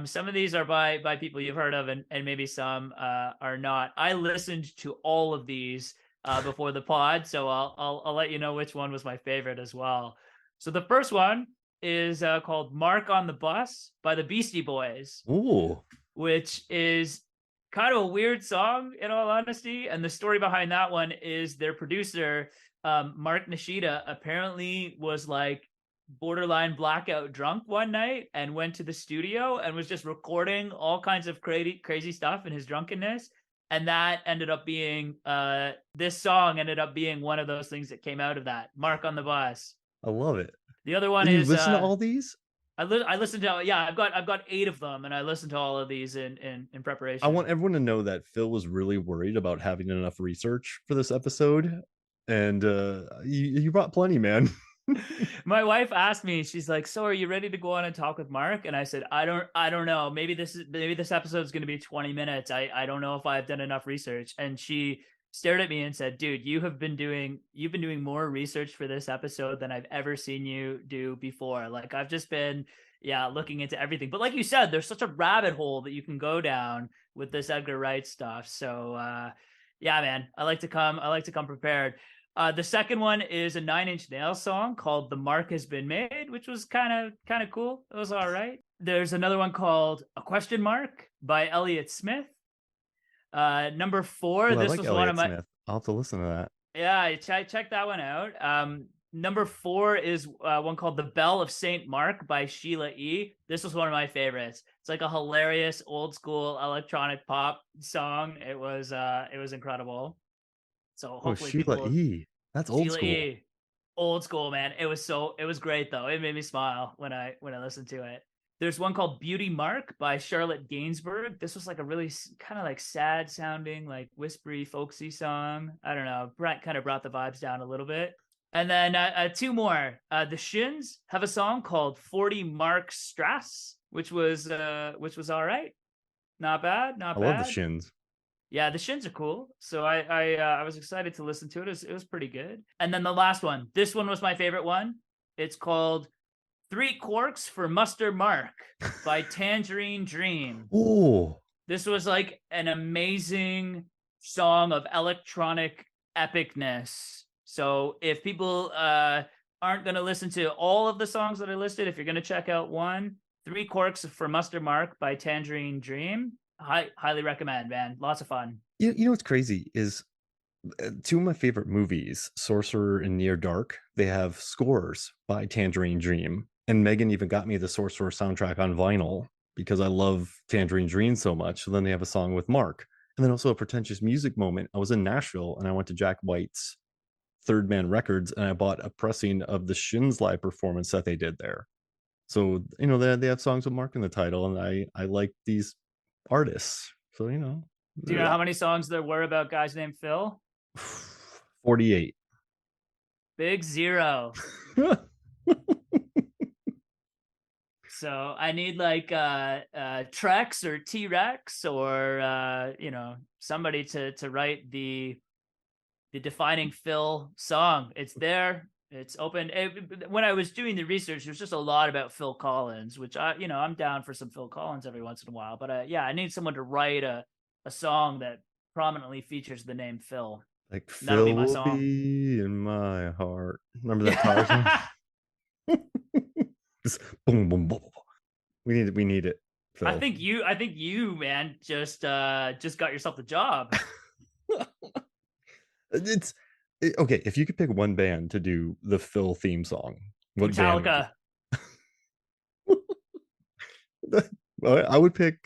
S2: some of these are by people you've heard of, and maybe some are not. I listened to all of these before the pod, so I'll let you know which one was my favorite as well. So the first one is called "Mark on the Bus" by the Beastie Boys,
S1: Ooh,
S2: which is kind of a weird song in all honesty. And the story behind that one is their producer, Mark Nishida, apparently was like borderline blackout drunk one night and went to the studio and was just recording all kinds of crazy stuff in his drunkenness. And that ended up being this song ended up being one of those things that came out of that. Mark on the Bus.
S1: I love it.
S2: The other one
S1: And you
S2: is
S1: listen to all these?
S2: I listened to, yeah, I've got 8 of them, and I listened to all of these in
S1: I want
S2: preparation.
S1: everyone to know that Phil was really worried about having enough research for this episode, and you brought plenty, man.
S2: My wife asked me, she's like, "So are you ready to go on and talk with Mark?" And I said, I don't know. Maybe this episode is going to be 20 minutes. I don't know if I've done enough research." And she stared at me and said, "Dude, you've been doing more research for this episode than I've ever seen you do before. Like I've just been, yeah, looking into everything. But like you said, there's such a rabbit hole that you can go down with this Edgar Wright stuff. So yeah, man, I like to come prepared. The second one is a Nine Inch Nails song called "The Mark Has Been Made," which was kind of cool. It was all right. There's another one called "A Question Mark" by Elliott Smith. Number four,
S1: Ooh, I
S2: this
S1: like
S2: was one of
S1: Elliott
S2: my,
S1: Smith. I'll have to listen to that.
S2: yeah, check that one out. Number four is one called "The Bell of Saint Mark" by Sheila E. This was one of my favorites. It's like a hilarious old school electronic pop song. It was incredible. So
S1: Oh,
S2: hopefully
S1: Sheila
S2: people,
S1: E. That's old
S2: Sheila
S1: school.
S2: E. Old school, man. It was great though. It made me smile when I listened to it. There's one called "Beauty Mark" by Charlotte Gainsbourg. This was like a really kind of like sad sounding, like whispery, folksy song. I don't know. Brett kind of brought the vibes down a little bit. And then two more. The Shins have a song called "40 Mark Strass," which was all right. Not bad,
S1: I
S2: not
S1: love the
S2: bad.
S1: Shins.
S2: Yeah, the Shins are cool. So I was excited to listen to it. It was pretty good. And then the last one. This one was my favorite one. It's called "Three Quarks for Muster Mark" by Tangerine Dream.
S1: Oh,
S2: This was like an amazing song of electronic epicness. So if people aren't going to listen to all of the songs that I listed, if you're going to check out one, "Three Quarks for Muster Mark" by Tangerine Dream, highly recommend, man. Lots of fun.
S1: you know what's crazy is two of my favorite movies, Sorcerer and Near Dark, they have scores by Tangerine Dream. And Megan even got me the Sorcerer soundtrack on vinyl because I love Tangerine Dream so much. So then they have a song with Mark. And then also a pretentious music moment. I was in Nashville and I went to Jack White's Third Man Records and I bought a pressing of the Shins live performance that they did there. So, they have songs with Mark in the title, and I like these artists. So,
S2: Do you know how many songs there were about guys named Phil?
S1: 48.
S2: Big zero. So I need like Trex or T-Rex or somebody to write the defining Phil song. It's there. It's open. When I was doing the research, there's just a lot about Phil Collins, which I'm down for some Phil Collins every once in a while. But yeah, I need someone to write a song that prominently features the name Phil.
S1: Like
S2: That'll be
S1: Phil
S2: my
S1: will
S2: song.
S1: be in my heart. Remember that Tar song?
S2: Yeah.
S1: Just boom, boom, boom, boom. We need it, Phil.
S2: I think you, man, just got yourself the job.
S1: It's okay. If you could pick one band to do the Phil theme song, what band would
S2: Metallica.
S1: you? Well, I would pick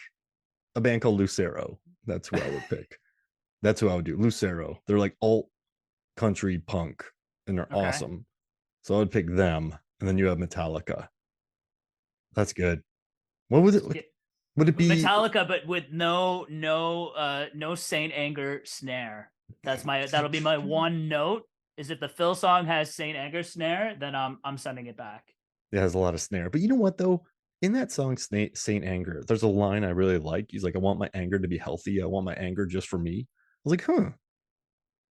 S1: a band called Lucero. That's who I would pick. That's who I would do. Lucero. They're like alt country punk, and they're
S2: Okay.
S1: awesome. So I would pick them, and then you have Metallica. That's good. What would it? Would it be?
S2: Metallica, but with no Saint Anger snare. That'll be my one note. Is if the Phil song has Saint Anger snare, then I'm sending it back.
S1: It has a lot of snare. But you know what though? In that song, Saint Anger, there's a line I really like. He's like, I want my anger to be healthy. I want my anger just for me. I was like, huh,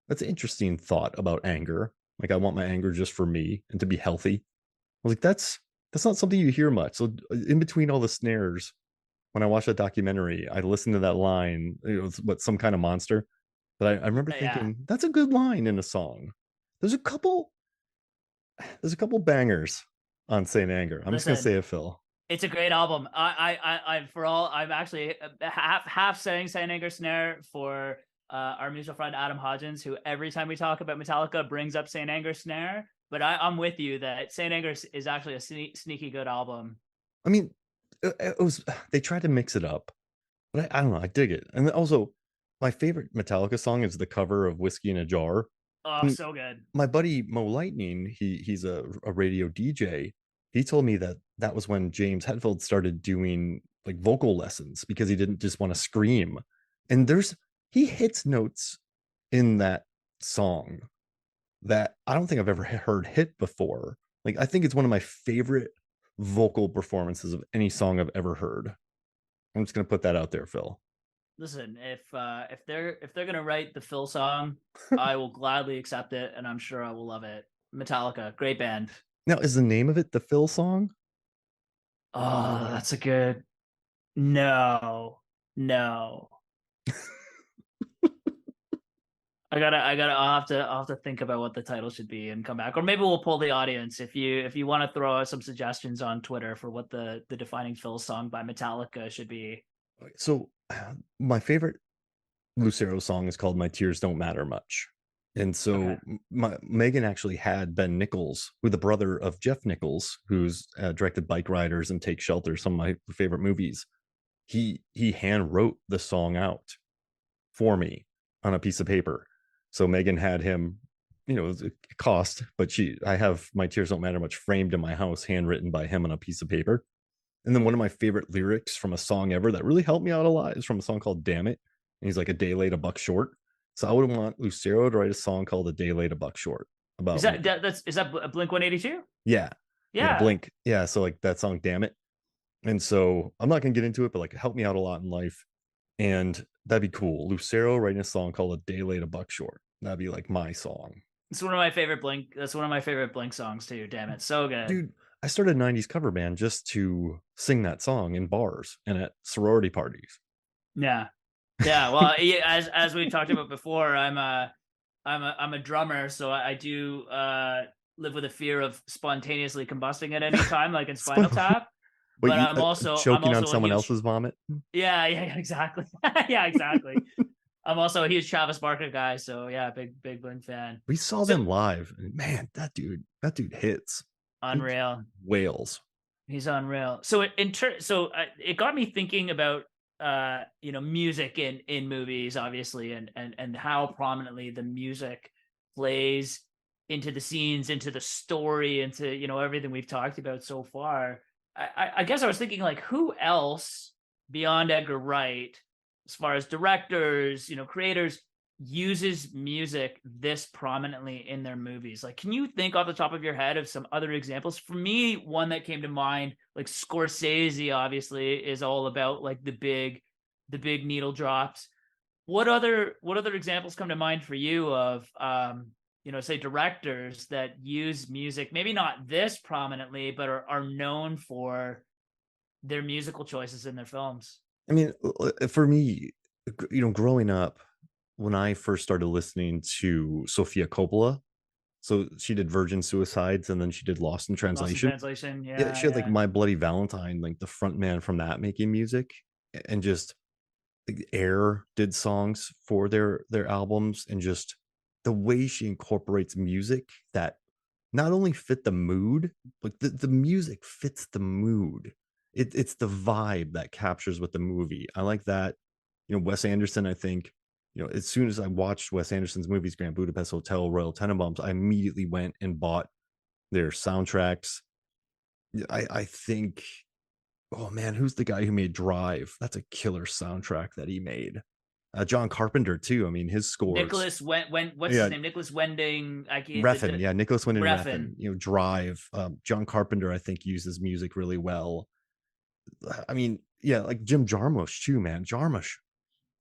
S1: that's an interesting thought about anger. Like, I want my anger just for me and to be healthy. I was like, that's not something you hear much. So in between all the snares, when I watched that documentary, I listened to that line. It was what, some kind of monster. But I remember
S2: Yeah.
S1: thinking, that's a good line in a song. There's a couple bangers on Saint Anger. I'm just gonna
S2: Listen,
S1: say it, Phil.
S2: it's a great album. I'm actually half saying Saint Anger snare for our mutual friend Adam Hodgins, who every time we talk about Metallica brings up Saint Anger snare. But I'm with you that Saint Anger is actually a sneaky good album.
S1: I mean, it was they tried to mix it up, but I don't know. I dig it. And also, my favorite Metallica song is the cover of "Whiskey in a Jar."
S2: Oh,
S1: And
S2: so good.
S1: my buddy Mo Lightning, he's a radio DJ. He told me that that was when James Hetfield started doing like vocal lessons because he didn't just want to scream. And he hits notes in that song that I don't think I've ever heard hit before. Like, I think it's one of my favorite vocal performances of any song I've ever heard. I'm just gonna put that out there, Phil.
S2: Listen, if they're gonna write the Phil song, I will gladly accept it, and I'm sure I will love it. Metallica, great band.
S1: Now, is the name of it the Phil song?
S2: Oh, that's a good. No, no. I'll have to think about what the title should be and come back, or maybe we'll pull the audience if you want to throw out some suggestions on Twitter for what the defining Phil song by Metallica should be.
S1: So, my favorite Lucero song is called "My Tears Don't Matter Much," and
S2: Okay.
S1: so Megan actually had Ben Nichols, who the brother of Jeff Nichols, who's directed Bike Riders and Take Shelter, some of my favorite movies. He hand wrote the song out for me on a piece of paper. So Megan had him, it was a cost, but I have "My Tears Don't Matter Much" framed in my house, handwritten by him on a piece of paper. And then one of my favorite lyrics from a song ever that really helped me out a lot is from a song called "Damn It." And he's like, "A day late, a buck short." So I would want Lucero to write a song called "A Day Late, a Buck Short"
S2: Is
S1: about
S2: that
S1: me.
S2: is that Blink 182?
S1: Yeah. Yeah.
S2: Yeah.
S1: Blink. Yeah. So like that song, "Damn It." And so I'm not gonna get into it, but like it helped me out a lot in life. And that'd be cool. Lucero writing a song called "A Day Late, a Buck Short." That'd be like my song.
S2: It's one of my favorite Blink. That's one of my favorite Blink songs too. Damn it, so good.
S1: Dude, I started a 90s cover band just to sing that song in bars and at sorority parties.
S2: Yeah, yeah. Well, yeah, as we've talked about before, I'm a drummer, so I do live with a fear of spontaneously combusting at any time, like in Spinal Tap.
S1: Wait,
S2: But I'm
S1: choking on
S2: also a
S1: someone
S2: huge
S1: else's vomit?
S2: yeah, exactly. Yeah, exactly. I'm also a huge Travis Barker guy, so yeah, big Blink fan.
S1: We saw
S2: So
S1: them live, and man, that dude hits. He
S2: unreal.
S1: wails.
S2: He's unreal. So it got me thinking about music in movies, obviously, and how prominently the music plays into the scenes, into the story, into everything we've talked about so far. I guess I was thinking, like, who else beyond Edgar Wright, as far as directors, creators, uses music this prominently in their movies? Like, can you think off the top of your head of some other examples? For me, one that came to mind, like Scorsese, obviously, is all about like the big needle drops. What other examples come to mind for you of say directors that use music, maybe not this prominently, but are known for their musical choices in their films.
S1: I mean, for me, growing up, when I first started listening to Sofia Coppola, so she did Virgin Suicides and then she did Lost in
S2: Lost in
S1: Translation.
S2: Translation,
S1: Yeah,
S2: yeah,
S1: she had like
S2: yeah.
S1: My Bloody Valentine, like the front man from that making music, and just like Air did songs for their albums, and just the way she incorporates music that not only fit the mood, but the music fits the mood. It's the vibe that captures with the movie. I like that. Wes Anderson, I think, as soon as I watched Wes Anderson's movies, Grand Budapest Hotel, Royal Tenenbaums, I immediately went and bought their soundtracks. I think, oh man, who's the guy who made Drive? That's a killer soundtrack that he made. John Carpenter too. I mean, his scores.
S2: Nicholas what's his
S1: Yeah,
S2: name? Nicholas Wending. I can't
S1: Refn. Yeah, Nicholas Winding
S2: Refn.
S1: Refn. Drive. John Carpenter, I think, uses music really well. I mean, yeah, like Jim Jarmusch too, man. Jarmusch,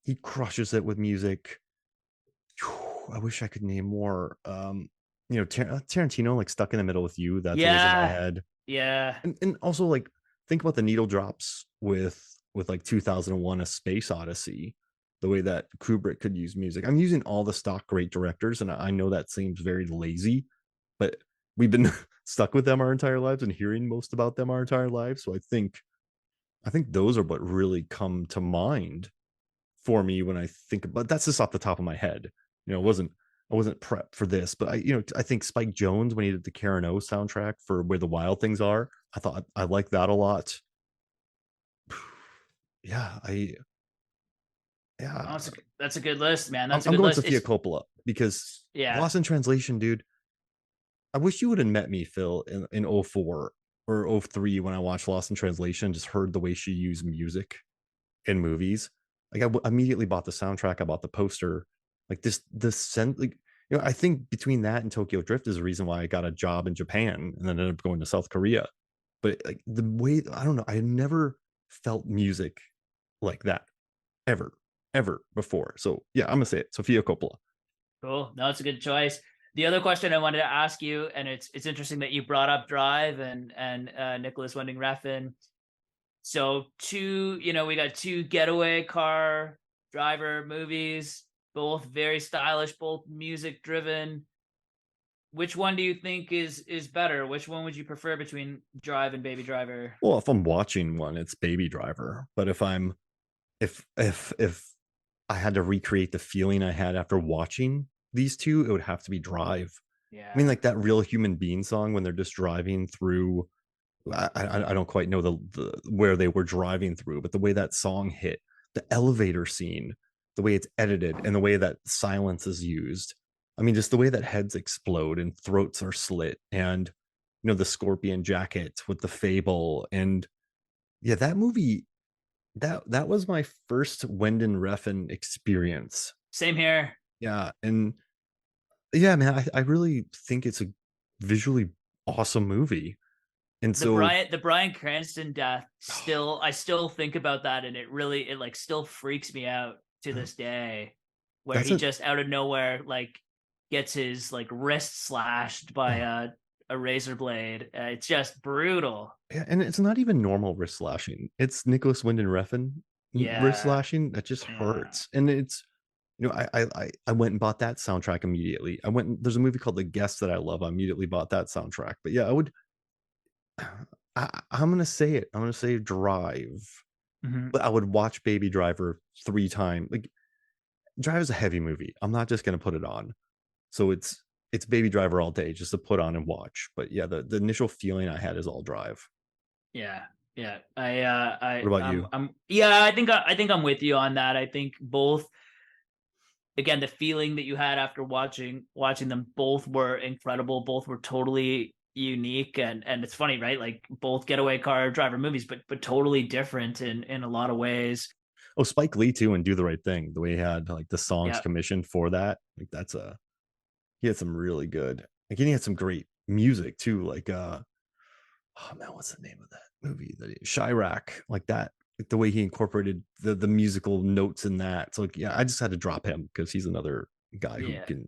S1: he crushes it with music. I wish I could name more. Tarantino, like Stuck in the Middle with You. That's always in my
S2: Yeah,
S1: head.
S2: yeah.
S1: And also like think about the needle drops with like 2001: A Space Odyssey. The way that Kubrick could use music. I'm using all the stock great directors, and I know that seems very lazy, but we've been stuck with them our entire lives and hearing most about them our entire lives. So I think those are what really come to mind for me when I think. But that's just off the top of my head. I wasn't prepped for this, but I think Spike Jonze, when he did the Karen O soundtrack for Where the Wild Things Are, I thought I like that a lot. Yeah,
S2: Oh,
S1: yeah,
S2: that's a good list, man.
S1: I'm,
S2: That's a
S1: I'm
S2: good
S1: going
S2: list.
S1: Sofia
S2: It's
S1: Coppola because
S2: yeah.
S1: Lost in Translation, dude. I wish you would have met me, Phil, in '04 or '03 when I watched Lost in Translation. Just heard the way she used music in movies. Like immediately bought the soundtrack. I bought the poster. Like the scent. Like I think between that and Tokyo Drift is the reason why I got a job in Japan and then ended up going to South Korea. But like the way, I don't know, I had never felt music like that ever, ever before. So yeah, I'm gonna say it. Sofia Coppola.
S2: Cool. No, it's a good choice. The other question I wanted to ask you, and it's interesting that you brought up Drive and Nicholas Winding Refn. So we got two getaway car driver movies, both very stylish, both music driven. Which one do you think is better? Which one would you prefer between Drive and Baby Driver?
S1: Well, if I'm watching one, it's Baby Driver. But if I had to recreate the feeling I had after watching these two, it would have to be Drive. I mean,
S2: Yeah.
S1: like that Real Human Being song when they're just driving through. I don't quite know the where they were driving through, but the way that song hit, the elevator scene, the way it's edited, and the way that silence is used. I mean, just the way that heads explode and throats are slit, and the scorpion jacket with the fable, and yeah, that movie, that was my first Wendon Refn experience.
S2: Same here.
S1: Yeah, and yeah, man, I really think it's a visually awesome movie. And so
S2: The Bryan Cranston death, still I still think about that, and it like still freaks me out to this day, where
S1: that's
S2: he
S1: a
S2: just out of nowhere like gets his like wrist slashed by
S1: oh,
S2: a razor blade. It's just brutal.
S1: yeah, and it's not even normal wrist slashing. It's Nicholas Winding Refn wrist
S2: Yeah.
S1: slashing that just
S2: Yeah.
S1: hurts. And it's I went and bought that soundtrack immediately. There's a movie called The Guest that I love. I immediately bought that soundtrack. But yeah, I'm gonna say it. I'm gonna say Drive.
S2: Mhm.
S1: But I would watch Baby Driver 3 times. Like Drive is a heavy movie. I'm not just gonna put it on. So it's Baby Driver all day just to put on and watch. But yeah, the initial feeling I had is all Drive.
S2: Yeah. Yeah.
S1: What about you?
S2: I'm yeah, I think I'm with you on that. I think both, again, the feeling that you had after watching them, both were incredible, both were totally unique, and it's funny, right? Like both getaway car driver movies, but totally different in a lot of ways.
S1: Oh, Spike Lee too, and Do the Right Thing. The way he had like the songs
S2: Yeah.
S1: commissioned for that, like he had some really good. Like he had some great music too. Like oh man, what's the name of that movie? Chirac, like that. Like the way he incorporated the musical notes in that. So like, yeah, I just had to drop him because he's another guy who
S2: Yeah.
S1: can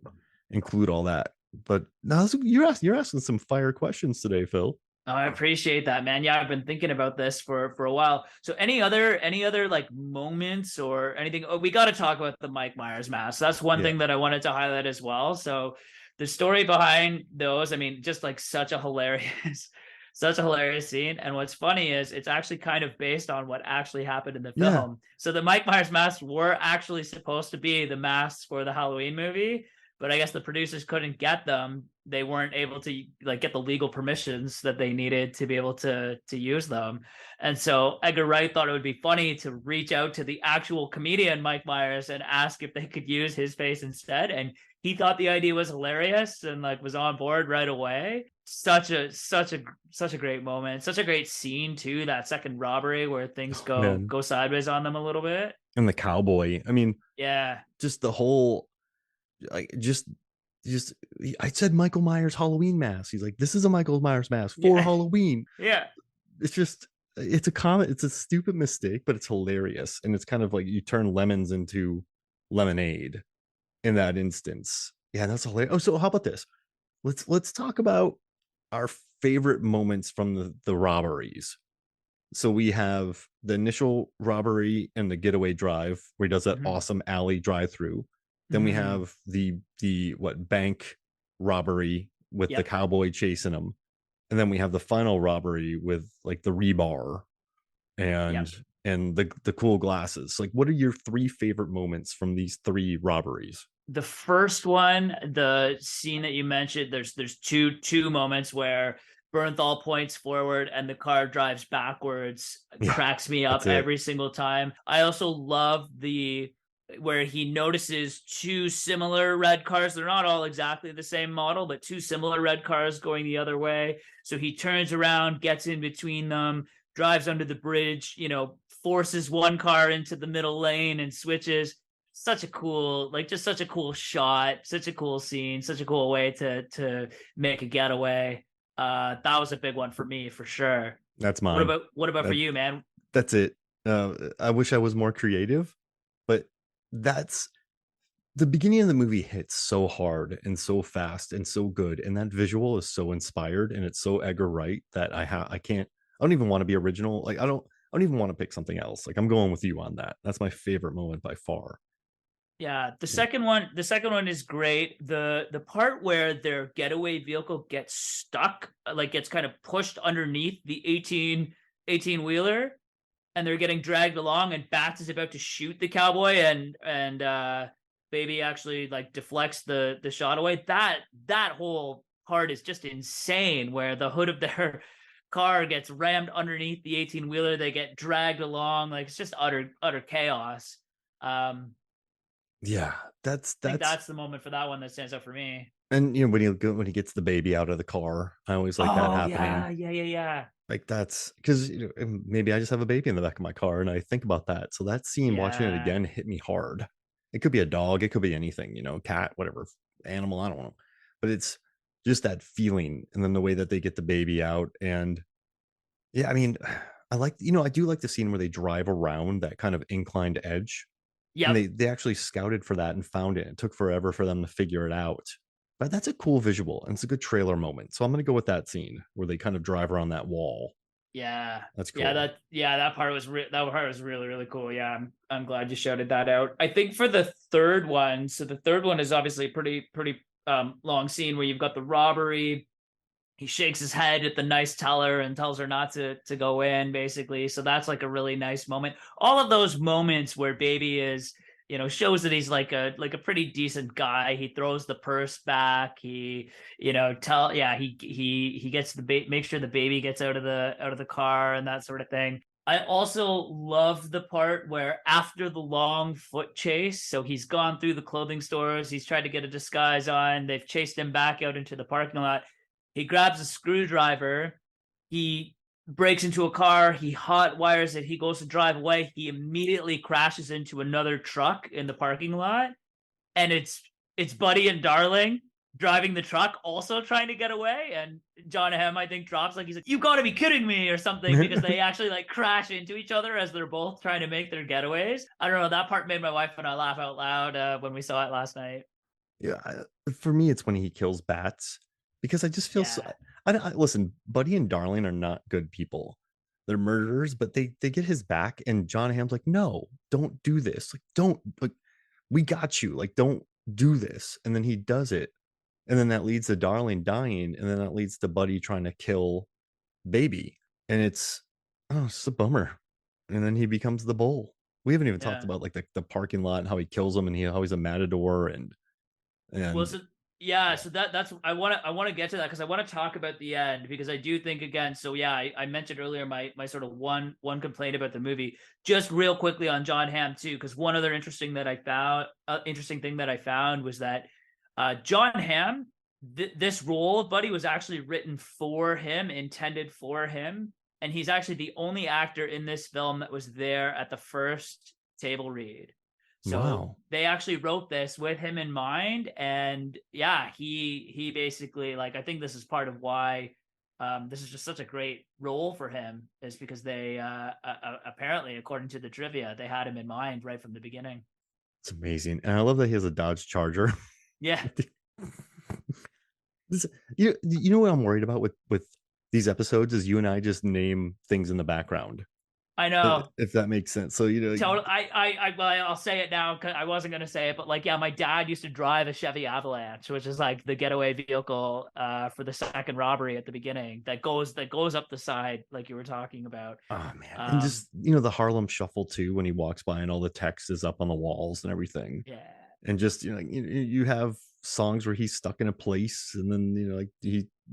S1: include all that. But no, you're asking some fire questions today, Phil.
S2: Oh, I appreciate that, man. Yeah, I've been thinking about this for a while. So any other like moments or anything? Oh, we got to talk about the Mike Myers mask. That's one
S1: Yeah.
S2: thing that I wanted to highlight as well. So the story behind those, I mean, just like such a hilarious such a hilarious scene. And what's funny is it's actually kind of based on what actually happened in the
S1: Yeah.
S2: film. So the Mike Myers masks were actually supposed to be the masks for the Halloween movie, but I guess the producers couldn't get them. They weren't able to like get the legal permissions that they needed to be able to use them. And so Edgar Wright thought it would be funny to reach out to the actual comedian Mike Myers and ask if they could use his face instead. And he thought the idea was hilarious and like was on board right away. Such a great moment, such a great scene too. That second robbery where things
S1: Oh,
S2: go
S1: man.
S2: go sideways on them a little bit.
S1: And the cowboy. I mean,
S2: Yeah,
S1: just the whole like just I said Michael Myers Halloween mask. He's like, this is a Michael Myers mask for
S2: yeah,
S1: Halloween.
S2: yeah.
S1: It's just it's a stupid mistake, but it's hilarious. And it's kind of like you turn lemons into lemonade in that instance. Yeah, that's hilarious. Oh, so how about this? Let's talk about our favorite moments from the robberies. So we have the initial robbery and the getaway drive where he does that
S2: Mhm.
S1: awesome alley drive through. Then we
S2: Mhm.
S1: have the what bank robbery with the
S2: Yep.
S1: cowboy chasing him. And then we have the final robbery with like the rebar
S2: Yep.
S1: and the cool glasses. Like what are your three favorite moments from these three robberies?
S2: The first one, the scene that you mentioned, there's two moments where Bernthal points forward and the car drives backwards.
S1: Yeah,
S2: Cracks me up
S1: that's it.
S2: every single time. I also love the where he notices two similar red cars. They're not all exactly the same model, but two similar red cars going the other way. So he turns around, gets in between them, drives under the bridge, forces one car into the middle lane and switches. Such a cool, like just such a cool shot, such a cool scene, such a cool way to make a getaway. That was a big one for me for sure.
S1: That's
S2: What
S1: mine.
S2: about what about for
S1: That
S2: you, man?
S1: that's it. I wish I was more creative, but that's the beginning of the movie hits so hard and so fast and so good, and that visual is so inspired and it's so Edgar Wright that I can't. I don't even want to be original. Like I don't even want to pick something else. Like I'm going with you on that. That's my favorite moment by far.
S2: Yeah,
S1: Yeah.
S2: the second one is great. The part where their getaway vehicle gets stuck, like gets kind of pushed underneath the 18 wheeler, and they're getting dragged along, and Bats is about to shoot the cowboy, and Baby actually like deflects the shot away. That whole part is just insane, where the hood of their car gets rammed underneath the 18 wheeler. They get dragged along, like it's just utter chaos. Um,
S1: Yeah,
S2: I think
S1: that's
S2: that's the moment for that one that stands out for me.
S1: and when he gets the baby out of the car, I always like that
S2: Oh
S1: happening.
S2: yeah, yeah, yeah, yeah,
S1: Like that's because maybe I just have a baby in the back of my car and I think about that. So that scene, watching it
S2: yeah.
S1: again, hit me hard. It could be a dog, it could be anything, cat, whatever, animal, I don't know. But it's just that feeling, and then the way that they get the baby out, and yeah, I mean, I do like the scene where they drive around that kind of inclined edge, and
S2: Yep.
S1: they actually scouted for that and found it. It took forever for them to figure it out. But that's a cool visual and it's a good trailer moment. So I'm gonna go with that scene where they kind of drive around that wall.
S2: Yeah.
S1: That's
S2: Yeah,
S1: cool.
S2: that part was that part was really really cool. Yeah, I'm glad you shouted that out. I think for the third one, so the third one is obviously a pretty long scene where you've got the robbery. He shakes his head at the nice teller and tells her not to go in, basically. So that's like a really nice moment. All of those moments where Baby is, shows that he's like a pretty decent guy. He throws the purse back. He, tell yeah, he gets makes sure the baby gets out of the car and that sort of thing. I also love the part where after the long foot chase, so he's gone through the clothing stores, he's tried to get a disguise on, they've chased him back out into the parking lot. He grabs a screwdriver. He breaks into a car. He hot wires it. He goes to drive away. He immediately crashes into another truck in the parking lot, and it's Buddy and Darling driving the truck, also trying to get away. And Jon Hamm, I think, drops like he's like, "You got to be kidding me" or something, because they actually like crash into each other as they're both trying to make their getaways. I don't know. That part made my wife and I laugh out loud when we saw it last night.
S1: Yeah, for me, it's when he kills bats because I just feel so.
S2: Yeah.
S1: Listen, Buddy and Darling are not good people. They're murderers, but they get his back, and John Hamm's like, no, don't do this. Like, don't like, we got you. Like, don't do this. And then he does it, and then that leads to Darling dying, and then that leads to Buddy trying to kill Baby, and it's just a bummer. And then he becomes the bull. We haven't even talked
S2: Yeah.
S1: about like the parking lot and how he kills him, and how he's a matador,
S2: Well,
S1: and
S2: so yeah,
S1: yeah.
S2: so that's I want to get to that because I want to talk about the end because I do think again. So yeah, I mentioned earlier my sort of one complaint about the movie. Just real quickly on John Hamm too, because one other interesting thing that I found was that John Hamm, this role, Buddy, was actually written for him, intended for him, and he's actually the only actor in this film that was there at the first table read. So
S1: Wow.
S2: they actually wrote this with him in mind, and yeah, he basically, like, I think this is part of why this is just such a great role for him, is because they apparently, according to the trivia, they had him in mind right from the beginning.
S1: It's amazing, and I love that he has a Dodge Charger.
S2: Yeah,
S1: This you know what I'm worried about with these episodes is you and I just name things in the background,
S2: I know.
S1: if that makes sense. So, like
S2: Total. Well, I'll say it now because I wasn't gonna say it, but like, yeah, my dad used to drive a Chevy Avalanche, which is like the getaway vehicle for the second robbery at the beginning that goes up the side, like you were talking about.
S1: oh, man, and
S2: Um,
S1: just, the Harlem Shuffle too when he walks by and all the text is up on the walls and everything.
S2: yeah.
S1: And just, you have songs where he's stuck in a place, and then, like,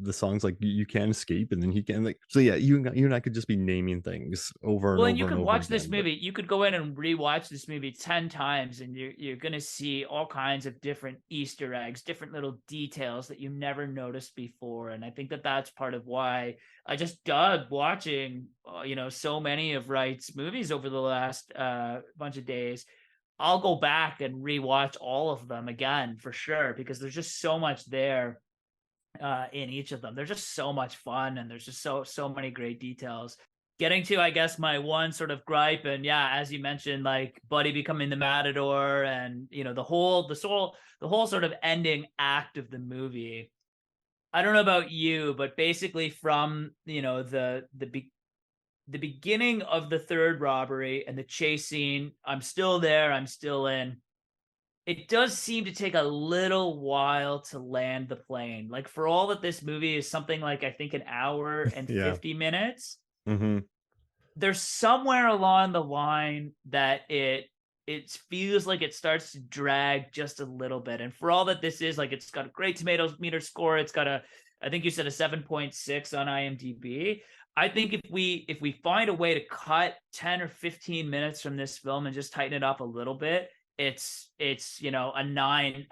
S1: the songs like You Can't Escape, and then he can, like, so yeah, you and I could just be naming things over and
S2: Well, and you
S1: over and
S2: could
S1: over
S2: watch this
S1: again, but
S2: movie. You could go in and rewatch this movie 10 times, and you're gonna see all kinds of different Easter eggs, different little details that you never noticed before. And I think that that's part of why I just dug watching, so many of Wright's movies over the last bunch of days. I'll go back and rewatch all of them again for sure because there's just so much there in each of them. They're just so much fun, and there's just so many great details. Getting to, I guess, my one sort of gripe, and yeah, as you mentioned, like Buddy becoming the Matador, and the whole sort of ending act of the movie. I don't know about you, but basically from the beginning of the third robbery and the chase scene, I'm still there, I'm still in, it does seem to take a little while to land the plane. Like, for all that this movie is something like, I think, an hour and
S1: yeah.
S2: 50 minutes,
S1: Mhm.
S2: there's somewhere along the line that it feels like it starts to drag just a little bit. And for all that this is, like, it's got a great tomatoes meter score. It's got I think you said a 7.6 on IMDb. I think if we find a way to cut 10 or 15 minutes from this film and just tighten it up a little bit, it's a nine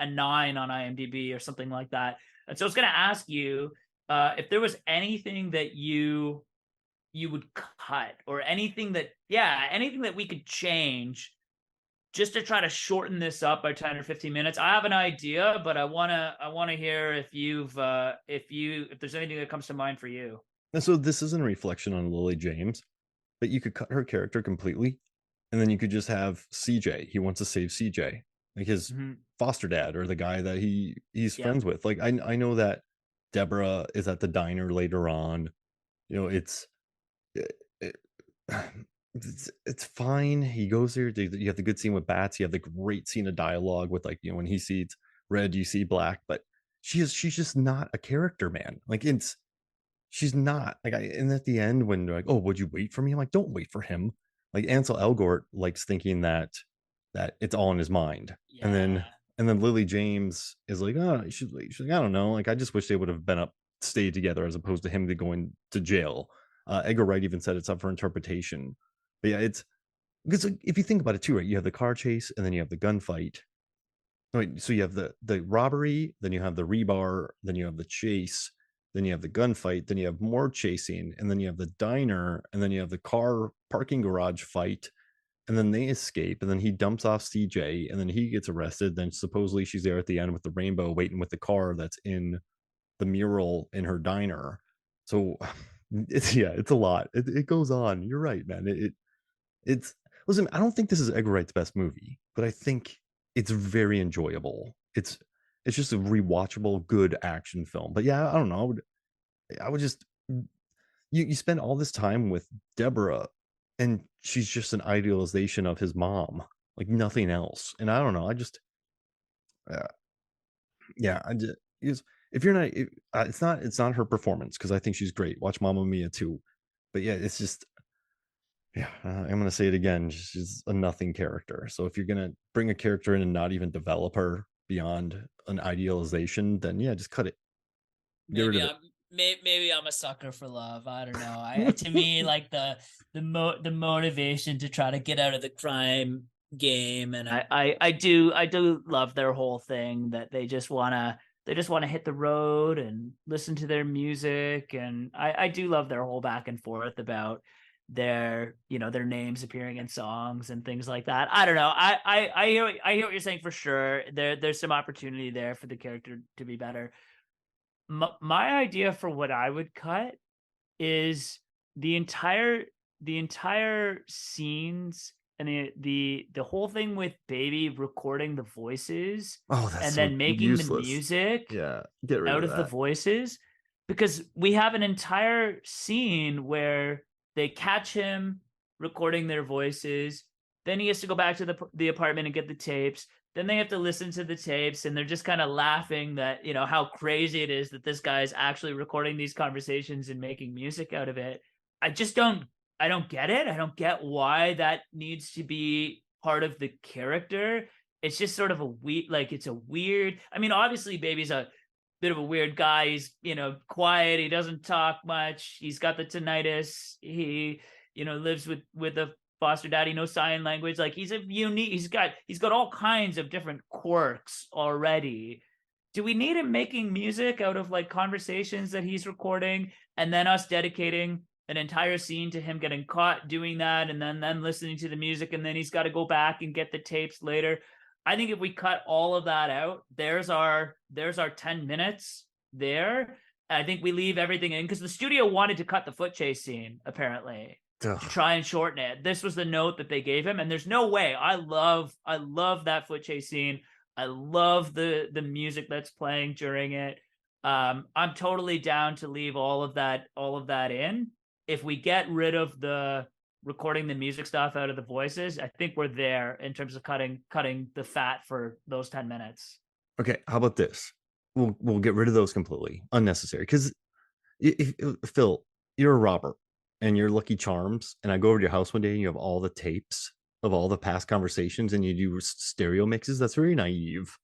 S2: on IMDb or something like that. And so I was going to ask you if there was anything that you would cut, or anything that we could change just to try to shorten this up by 10 or 15 minutes. I have an idea, but I want to hear if there's anything that comes to mind for you.
S1: And so this isn't a reflection on Lily James, but you could cut her character completely, and then you could just have CJ. He wants to save CJ, like his
S2: Mhm.
S1: foster dad or the guy that he's
S2: Yep.
S1: friends with. Like, I know that Deborah is at the diner later on. It's it, it, it's fine. He goes there. You have the good scene with bats. You have the great scene of dialogue with, like, when he sees red, you see black. But she's just not a character, man. Like, she's not like, and at the end when they're like, "Oh, would you wait for me?" I'm like, "Don't wait for him." Like, Ansel Elgort likes thinking that it's all in his mind, and then
S2: Yeah.
S1: Lily James is like, "Oh, she's like, I don't know. Like, I just wish they would have stayed together as opposed to him to going to jail." Edgar Wright even said it's up for interpretation. But yeah, it's because, like, if you think about it too, right? You have the car chase, and then you have the gunfight. Wait, so you have the robbery, then you have the rebar, then you have the chase, then you have the gunfight, then you have more chasing, and then you have the diner, and then you have the car parking garage fight, and then they escape, and then he dumps off CJ, and then he gets arrested. Then supposedly she's there at the end with the rainbow waiting with the car that's in the mural in her diner. So it's, yeah, it's a lot. It goes on. You're right, man. It's listen, I don't think this is Edgar Wright's best movie, but I think it's very enjoyable. It's just a rewatchable, good action film. But yeah, I don't know. I would just you spend all this time with Deborah, and she's just an idealization of his mom, like nothing else. And I don't know. I just uh, yeah, I just if you're not, it's not her performance because I think she's great. Watch Mamma Mia too, but yeah, it's just yeah. I'm gonna say it again. She's a nothing character. So if you're gonna bring a character in and not even develop her beyond an idealization, then yeah, just cut it. Get rid
S3: Maybe
S1: of it.
S3: I'm maybe I'm a sucker for love. I don't know. I to me, like the motivation to try to get out of the crime game, and
S2: I do love their whole thing that they just wanna hit the road and listen to their music, and I do love their whole back and forth about their names appearing in songs and things like that. I don't know. I hear what you're saying for sure. There's some opportunity there for the character to be better. My idea for what I would cut is the entire the entire scenes and the whole thing with Baby recording the voices
S1: Oh, that's
S2: and
S1: so
S2: then making the
S1: useless.
S2: music
S1: Yeah, get rid
S2: out
S1: of
S2: of the
S1: that.
S2: voices, because we have an entire scene where they catch him recording their voices. Then he has to go back to the apartment and get the tapes. Then they have to listen to the tapes, and they're just kind of laughing that how crazy it is that this guy is actually recording these conversations and making music out of it. I just don't. I don't get it. I don't get why that needs to be part of the character. It's just sort of a weird, like it's a weird. I mean, obviously, Baby's a bit of a weird guy. He's, quiet. He doesn't talk much. He's got the tinnitus. He, lives with a foster daddy, no sign language. Like he's a unique. He's got all kinds of different quirks already. Do we need him making music out of like conversations that he's recording, and then us dedicating an entire scene to him getting caught doing that, and then them listening to the music, and then he's got to go back and get the tapes later? I think if we cut all of that out, there's our 10 minutes there. I think we leave everything in because the studio wanted to cut the foot chase scene, apparently, to
S1: Ugh.
S2: try and shorten it. This was the note that they gave him, and there's no way. I love that foot chase scene. I love the music that's playing during it. I'm totally down to leave all of that in. If we get rid of the recording the music stuff out of the voices, I think we're there in terms of cutting the fat for those 10 minutes.
S1: Okay, how about this? We'll get rid of those completely. Unnecessary. Because Phil, you're a robber and you're Lucky Charms, and I go over to your house one day and you have all the tapes of all the past conversations and you do stereo mixes. That's very naive.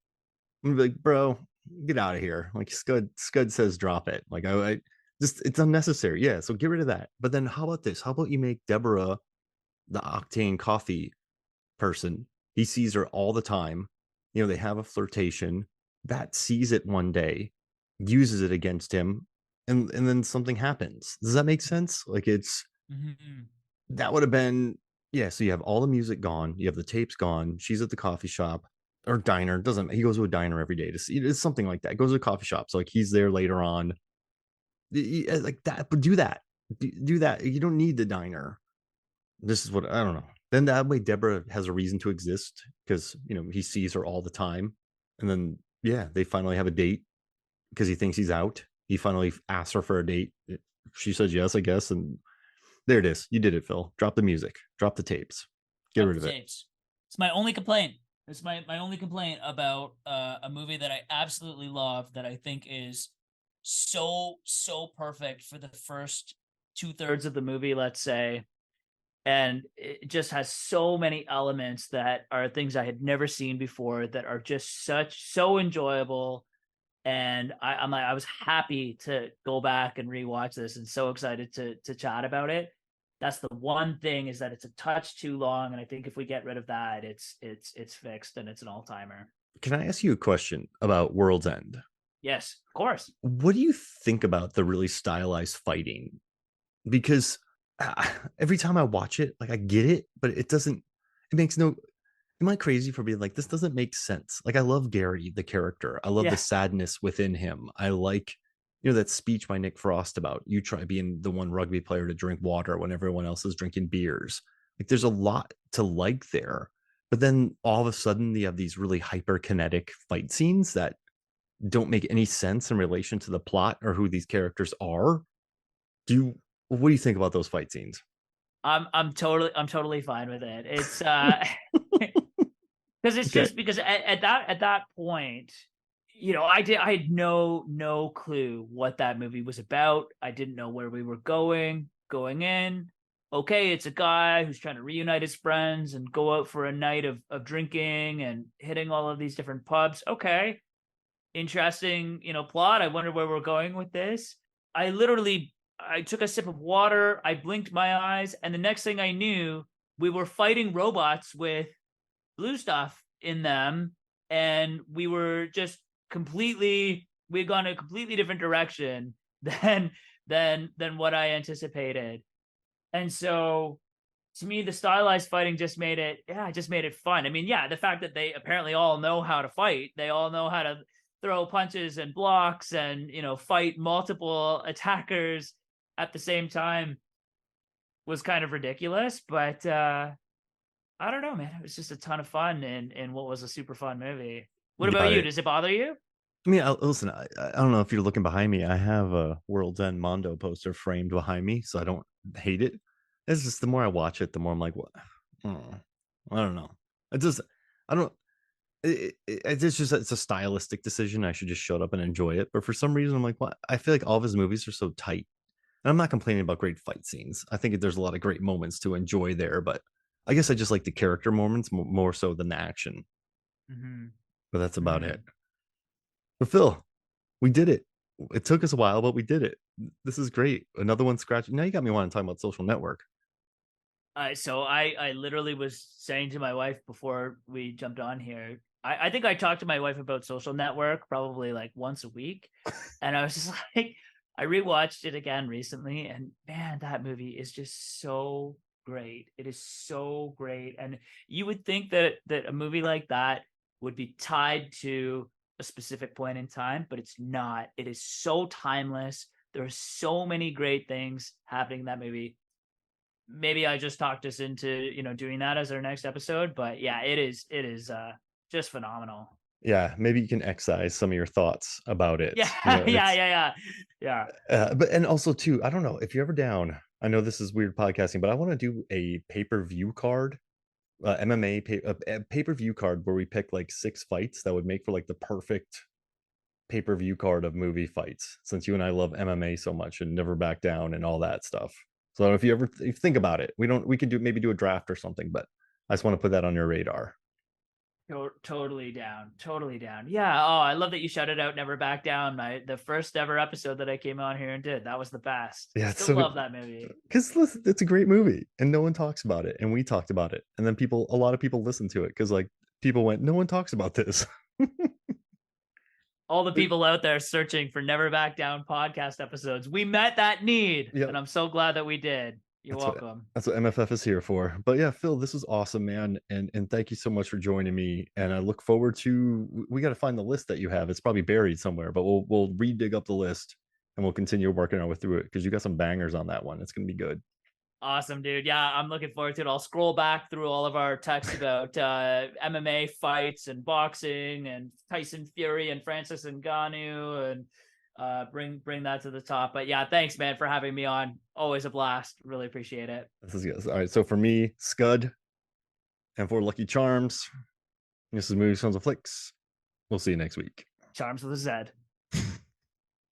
S1: I'm gonna be like, bro, get out of here. Like Scud says drop it. Like I just it's unnecessary. Yeah, so get rid of that. But then how about this? How about you make Deborah the Octane coffee person? He sees her all the time. They have a flirtation. That sees it one day, uses it against him, and then something happens. Does that make sense? Like
S3: Mhm.
S1: that would have been yeah. So you have all the music gone, you have the tapes gone. She's at the coffee shop or diner. Doesn't he goes to a diner every day to see? It's something like that. Goes to a coffee shop, so like he's there later on. Like that, but do that. Do that. You don't need the diner. This is what I don't know. Then that way Deborah has a reason to exist because he sees her all the time. And then yeah, they finally have a date because he thinks he's out. He finally asks her for a date. She says yes, I guess. And there it is. You did it, Phil. Drop the music. Drop the tapes. Get
S3: Drop
S1: rid
S3: the
S1: of it.
S3: tapes. It's my only complaint. It's my only complaint about a movie that I absolutely love, that I think is so perfect for the first
S2: 2/3 of the movie, let's say, and it just has so many elements that are things I had never seen before that are just so enjoyable. And I'm like, I was happy to go back and rewatch this, and so excited to chat about it. That's the one thing, is that it's a touch too long, and I think if we get rid of that, it's fixed and it's an all timer.
S1: Can I ask you a question about World's End?
S2: Yes, of course.
S1: What do you think about the really stylized fighting? Because every time I watch it, like I get it, but it doesn't. It makes no. Am I crazy for being like this? Doesn't make sense. Like I love Gary, the character. I love the
S2: Yeah,
S1: sadness within him. I like, that speech by Nick Frost about you try being the one rugby player to drink water when everyone else is drinking beers. Like there's a lot to like there. But then all of a sudden you have these really hyper kinetic fight scenes that don't make any sense in relation to the plot or who these characters are. What do you think about those fight scenes?
S2: I'm totally fine with it. It's because it's
S1: Okay.
S2: just because at that point, I had no clue what that movie was about. I didn't know where we were going in. Okay, it's a guy who's trying to reunite his friends and go out for a night of drinking and hitting all of these different pubs. Okay, interesting, plot. I wonder where we're going with this. I took a sip of water, I blinked my eyes, and the next thing I knew, we were fighting robots with blue stuff in them, and we had gone a completely different direction than than what I anticipated. And so to me, the stylized fighting just made it fun. I mean, yeah, the fact that they apparently all know how to fight, they all know how to throw punches and blocks and fight multiple attackers at the same time was kind of ridiculous. But I don't know, man. It was just a ton of fun in what was a super fun movie. What about
S1: Got
S2: you?
S1: it.
S2: Does it bother you?
S1: I mean, listen, I don't know if you're looking behind me. I have a World's End Mondo poster framed behind me, so I don't hate it. It's just the more I watch it, the more I'm like, what? I don't know. It just, I don't. It's just it's a stylistic decision. I should just shut up and enjoy it. But for some reason, I'm like, what? I feel like all of his movies are so tight. And I'm not complaining about great fight scenes. I think there's a lot of great moments to enjoy there, but I guess I just like the character moments more so than the action.
S2: Mm-hmm.
S1: But that's about
S2: Mm-hmm.
S1: it. But Phil, we did it. It took us a while, but we did it. This is great. Another one scratch. Now you got me wanting to talk about Social Network.
S2: So I literally was saying to my wife before we jumped on here. I think I talked to my wife about Social Network probably like once a week, and I was just like, I rewatched it again recently, and man, that movie is just so great. It is so great, and you would think that a movie like that would be tied to a specific point in time, but it's not. It is so timeless. There are so many great things happening in that movie. Maybe I just talked us into doing that as our next episode, but yeah, it is just phenomenal.
S1: Yeah, maybe you can excise some of your thoughts about it.
S2: Yeah, yeah.
S1: But and also too, I don't know if you're ever down. I know this is weird podcasting, but I want to do a pay-per-view card, MMA a pay-per-view card where we pick like 6 fights that would make for like the perfect pay-per-view card of movie fights. Since you and I love MMA so much and Never Back Down and all that stuff. So if you think about it, we can do a draft or something, but I just want to put that on your radar.
S2: Totally down. Totally down. Yeah. Oh, I love that you shouted out Never Back Down. The first ever episode that I came on here and did. That was the best.
S1: Yeah, it's
S2: Still
S1: so
S2: love that movie.
S1: because it's a great movie and no one talks about it, and we talked about it, and then a lot of people listened to it because like people went, no one talks about this.
S2: All the people out there searching for Never Back Down podcast episodes. We met that need,
S1: Yeah.
S2: and I'm so glad that we did. You're welcome.
S1: That's what MFF is here for. But yeah, Phil, this was awesome, man, and thank you so much for joining me. And I look forward to. We got to find the list that you have. It's probably buried somewhere, but we'll re-dig up the list and we'll continue working our way through it because you got some bangers on that one. It's gonna be good.
S2: Awesome, dude. Yeah, I'm looking forward to it. I'll scroll back through all of our texts about MMA fights and boxing and Tyson Fury and Francis Ngannou and bring that to the top. But yeah, thanks, man, for having me on. Always a blast. Really appreciate it.
S1: This is good. All right. So for me, Scud, and for Lucky Charms, this is Movie Sons of Flicks. We'll see you next week.
S2: Charms with a Z.